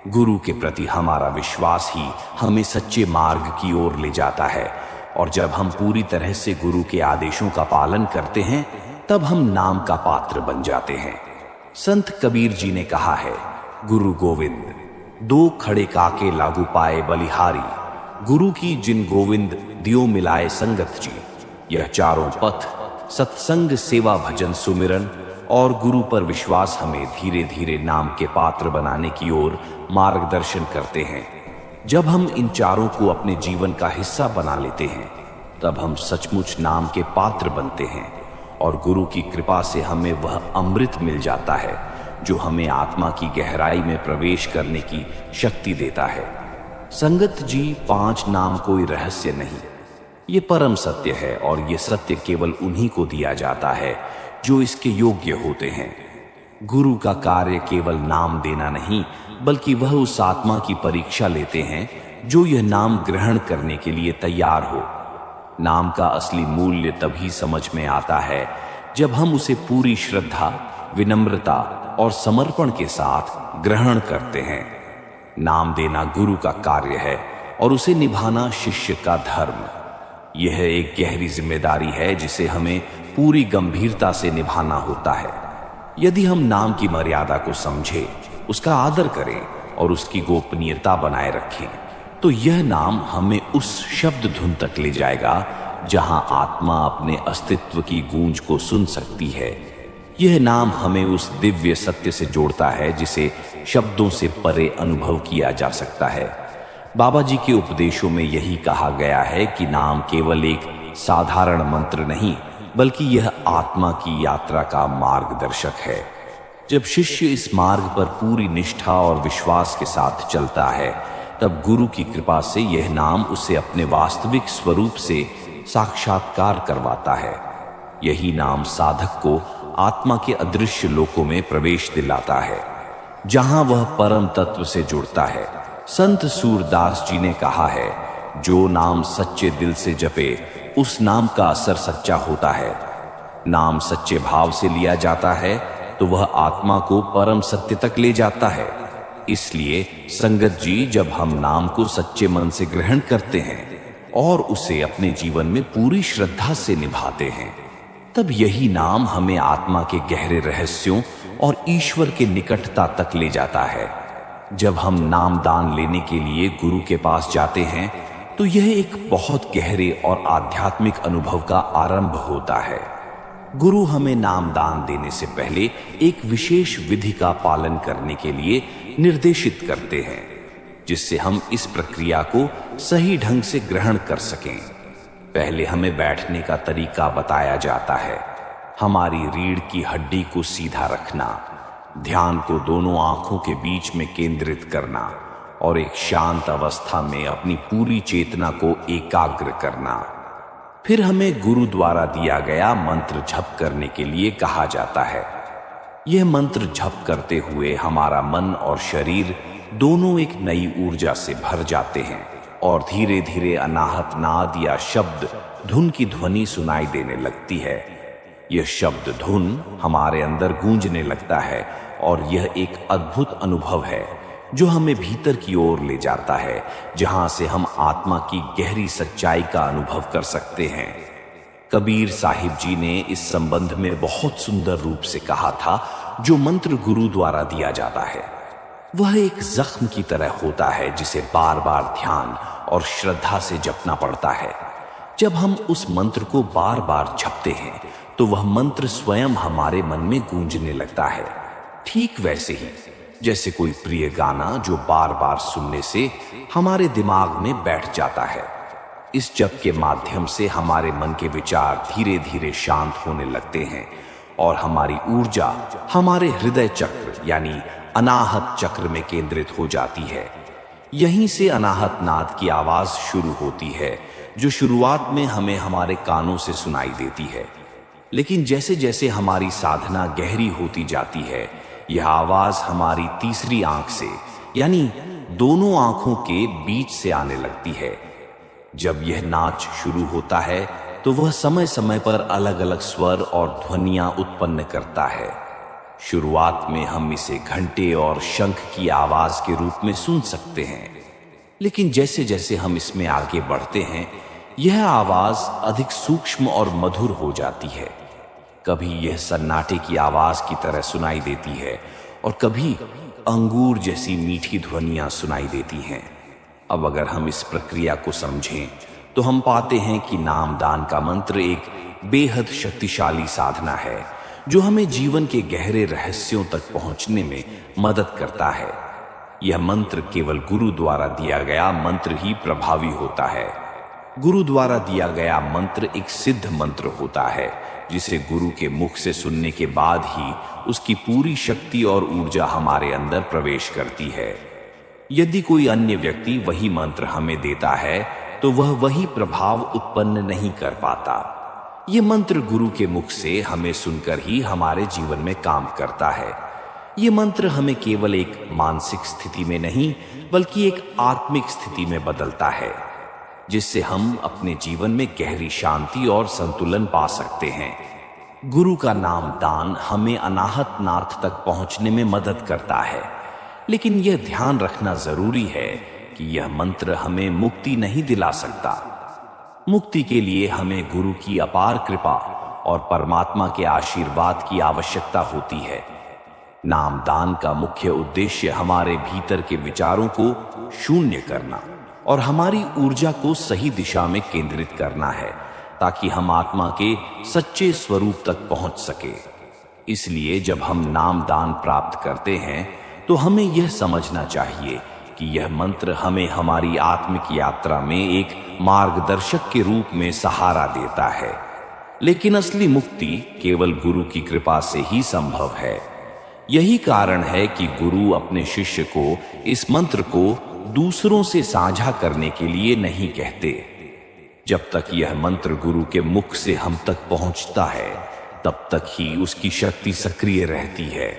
Speaker 2: गुरु के प्रति हमारा विश्वास ही हमें सच्चे मार्ग की ओर ले जाता है, और जब हम पूरी तरह से गुरु के आदेशों का पालन करते हैं, तब हम नाम का पात्र बन जाते हैं। संत कबीर जी ने कहा है, गुरु गोविंद। दो खड़े काके लागू पाए बलिहारी, गुरु की जिन गोविंद दियो मिलाए संगत जी। यह चारों पथ सत्संग, सेवा, भजन, सुमिरन और गुरु पर विश्वास हमें धीरे धीरे नाम के पात्र बनाने की ओर मार्गदर्शन करते हैं। जब हम इन चारों को अपने जीवन का हिस्सा बना लेते हैं, तब हम सचमुच नाम के पात्र बनते हैं और गुरु की कृपा से हमें वह अमृत मिल जाता है जो हमें आत्मा की गहराई में प्रवेश करने की शक्ति देता है। संगत जी, 5 नाम कोई रहस्य नहीं, ये परम सत्य है और ये सत्य केवल उन्हीं को दिया जाता है जो इसके योग्य होते हैं। गुरु का कार्य केवल नाम देना नहीं, बल्कि वह उस आत्मा की परीक्षा लेते हैं जो यह नाम ग्रहण करने के लिए तैयार हो। नाम का असली मूल्य तभी समझ में आता है जब हम उसे पूरी श्रद्धा, विनम्रता और समर्पण के साथ ग्रहण करते हैं। नाम देना गुरु का कार्य है और उसे निभाना शिष्य का धर्म। यह एक गहरी जिम्मेदारी है जिसे हमें पूरी गंभीरता से निभाना होता है। यदि हम नाम की मर्यादा को समझें, उसका आदर करें और उसकी गोपनीयता बनाए रखें, तो यह नाम हमें उस शब्द धुन तक ले जाएगा जहां आत्मा अपने अस्तित्व की गूंज को सुन सकती है। यह नाम हमें उस दिव्य सत्य से जोड़ता है जिसे शब्दों से परे अनुभव किया जा सकता है। बाबा जी के उपदेशों में यही कहा गया है कि नाम केवल एक साधारण मंत्र नहीं, बल्कि यह आत्मा की यात्रा का मार्गदर्शक है। जब शिष्य इस मार्ग पर पूरी निष्ठा और विश्वास के साथ चलता है, तब गुरु की कृपा से यह नाम उसे अपने वास्तविक स्वरूप से साक्षात्कार करवाता है। यही नाम साधक को आत्मा के अदृश्य लोकों में प्रवेश दिलाता है, जहां वह परम तत्व से जुड़ता है। संत सूरदास जी ने कहा है, जो नाम सच्चे दिल से जपे, उस नाम का असर सच्चा होता है। नाम सच्चे भाव से लिया जाता है तो वह आत्मा को परम सत्य तक ले जाता है। इसलिए संगत जी, जब हम नाम को सच्चे मन से ग्रहण करते हैं और उसे अपने जीवन में पूरी श्रद्धा से निभाते हैं, तब यही नाम हमें आत्मा के गहरे रहस्यों और ईश्वर के निकटता तक ले जाता है। जब हम नाम दान लेने के लिए गुरु के पास जाते हैं, तो यह एक बहुत गहरे और आध्यात्मिक अनुभव का आरंभ होता है। गुरु हमें नाम दान देने से पहले एक विशेष विधि का पालन करने के लिए निर्देशित करते हैं, जिससे हम इस प्रक्रिया को सही ढंग से ग्रहण कर सकें। पहले हमें बैठने का तरीका बताया जाता है। हमारी रीढ़ की हड्डी को सीधा रखना, ध्यान को दोनों आंखों के बीच में केंद्रित करना और एक शांत अवस्था में अपनी पूरी चेतना को एकाग्र करना। फिर हमें गुरु द्वारा दिया गया मंत्र जप करने के लिए कहा जाता है। यह मंत्र जप करते हुए हमारा मन और शरीर दोनों एक नई ऊर्जा से भर जाते हैं और धीरे धीरे अनाहत नाद या शब्द धुन की ध्वनि सुनाई देने लगती है। यह शब्द धुन हमारे अंदर गूंजने लगता है और यह एक अद्भुत अनुभव है जो हमें भीतर की ओर ले जाता है, जहां से हम आत्मा की गहरी सच्चाई का अनुभव कर सकते हैं। कबीर साहिब जी ने इस संबंध में बहुत सुंदर रूप से कहा था, जो मंत्र गुरु द्वारा दिया जाता है वह एक जख्म की तरह होता है जिसे बार बार ध्यान और श्रद्धा से जपना पड़ता है। जब हम उस मंत्र को बार बार जपते हैं तो वह मंत्र स्वयं हमारे मन में गूंजने लगता है, ठीक वैसे ही जैसे कोई प्रिय गाना जो बार बार सुनने से हमारे दिमाग में बैठ जाता है। इस जप के माध्यम से हमारे मन के विचार धीरे धीरे शांत होने लगते हैं और हमारी ऊर्जा हमारे हृदय चक्र यानी अनाहत चक्र में केंद्रित हो जाती है। यहीं से अनाहत नाद की आवाज शुरू होती है, जो शुरुआत में हमें हमारे कानों से सुनाई देती है, लेकिन जैसे जैसे हमारी साधना गहरी होती जाती है, यह आवाज हमारी तीसरी आंख से यानी दोनों आंखों के बीच से आने लगती है। जब यह नाच शुरू होता है तो वह समय समय पर अलग अलग स्वर और ध्वनियां उत्पन्न करता है। शुरुआत में हम इसे घंटे और शंख की आवाज के रूप में सुन सकते हैं, लेकिन जैसे जैसे हम इसमें आगे बढ़ते हैं, यह आवाज अधिक सूक्ष्म और मधुर हो जाती है। कभी यह सन्नाटे की आवाज की तरह सुनाई देती है और कभी अंगूर जैसी मीठी ध्वनियां सुनाई देती हैं। अब अगर हम इस प्रक्रिया को समझें तो हम पाते हैं कि नामदान का मंत्र एक बेहद शक्तिशाली साधना है जो हमें जीवन के गहरे रहस्यों तक पहुंचने में मदद करता है। यह मंत्र केवल गुरु द्वारा दिया गया मंत्र ही प्रभावी होता है। गुरु द्वारा दिया गया मंत्र एक सिद्ध मंत्र होता है जिसे गुरु के मुख से सुनने के बाद ही उसकी पूरी शक्ति और ऊर्जा हमारे अंदर प्रवेश करती है। यदि कोई अन्य व्यक्ति वही मंत्र हमें देता है तो वह वही प्रभाव उत्पन्न नहीं कर पाता। यह मंत्र गुरु के मुख से हमें सुनकर ही हमारे जीवन में काम करता है। यह मंत्र हमें केवल एक मानसिक स्थिति में नहीं बल्कि एक आत्मिक स्थिति में बदलता है, जिससे हम अपने जीवन में गहरी शांति और संतुलन पा सकते हैं। गुरु का नाम दान हमें अनाहत नाथ तक पहुंचने में मदद करता है, लेकिन यह ध्यान रखना जरूरी है कि यह मंत्र हमें मुक्ति नहीं दिला सकता। मुक्ति के लिए हमें गुरु की अपार कृपा और परमात्मा के आशीर्वाद की आवश्यकता होती है। नामदान का मुख्य उद्देश्य हमारे भीतर के विचारों को शून्य करना और हमारी ऊर्जा को सही दिशा में केंद्रित करना है ताकि हम आत्मा के सच्चे स्वरूप तक पहुंच सके। इसलिए जब हम नामदान प्राप्त करते हैं तो हमें यह समझना चाहिए कि यह मंत्र हमें हमारी आत्मिक यात्रा में एक मार्गदर्शक के रूप में सहारा देता है। लेकिन असली मुक्ति केवल गुरु की कृपा से ही संभव है। यही कारण है कि गुरु अपने शिष्य को इस मंत्र को दूसरों से साझा करने के लिए नहीं कहते। जब तक यह मंत्र गुरु के मुख से हम तक पहुंचता है तब तक ही उसकी शक्ति सक्रिय रहती है।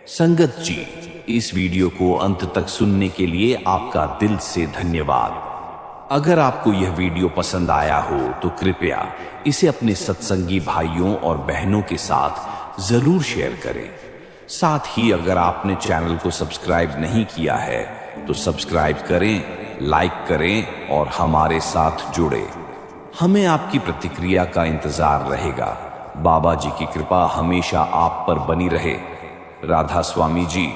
Speaker 2: संगत जी, इस वीडियो को अंत तक सुनने के लिए आपका दिल से धन्यवाद। अगर आपको यह वीडियो पसंद आया हो तो कृपया इसे अपने सत्संगी भाइयों और बहनों के साथ जरूर शेयर करें। साथ ही अगर आपने चैनल को सब्सक्राइब नहीं किया है तो सब्सक्राइब करें, लाइक करें और हमारे साथ जुड़े। हमें आपकी प्रतिक्रिया का इंतजार रहेगा। बाबा जी की कृपा हमेशा आप पर बनी रहे। राधा स्वामी जी।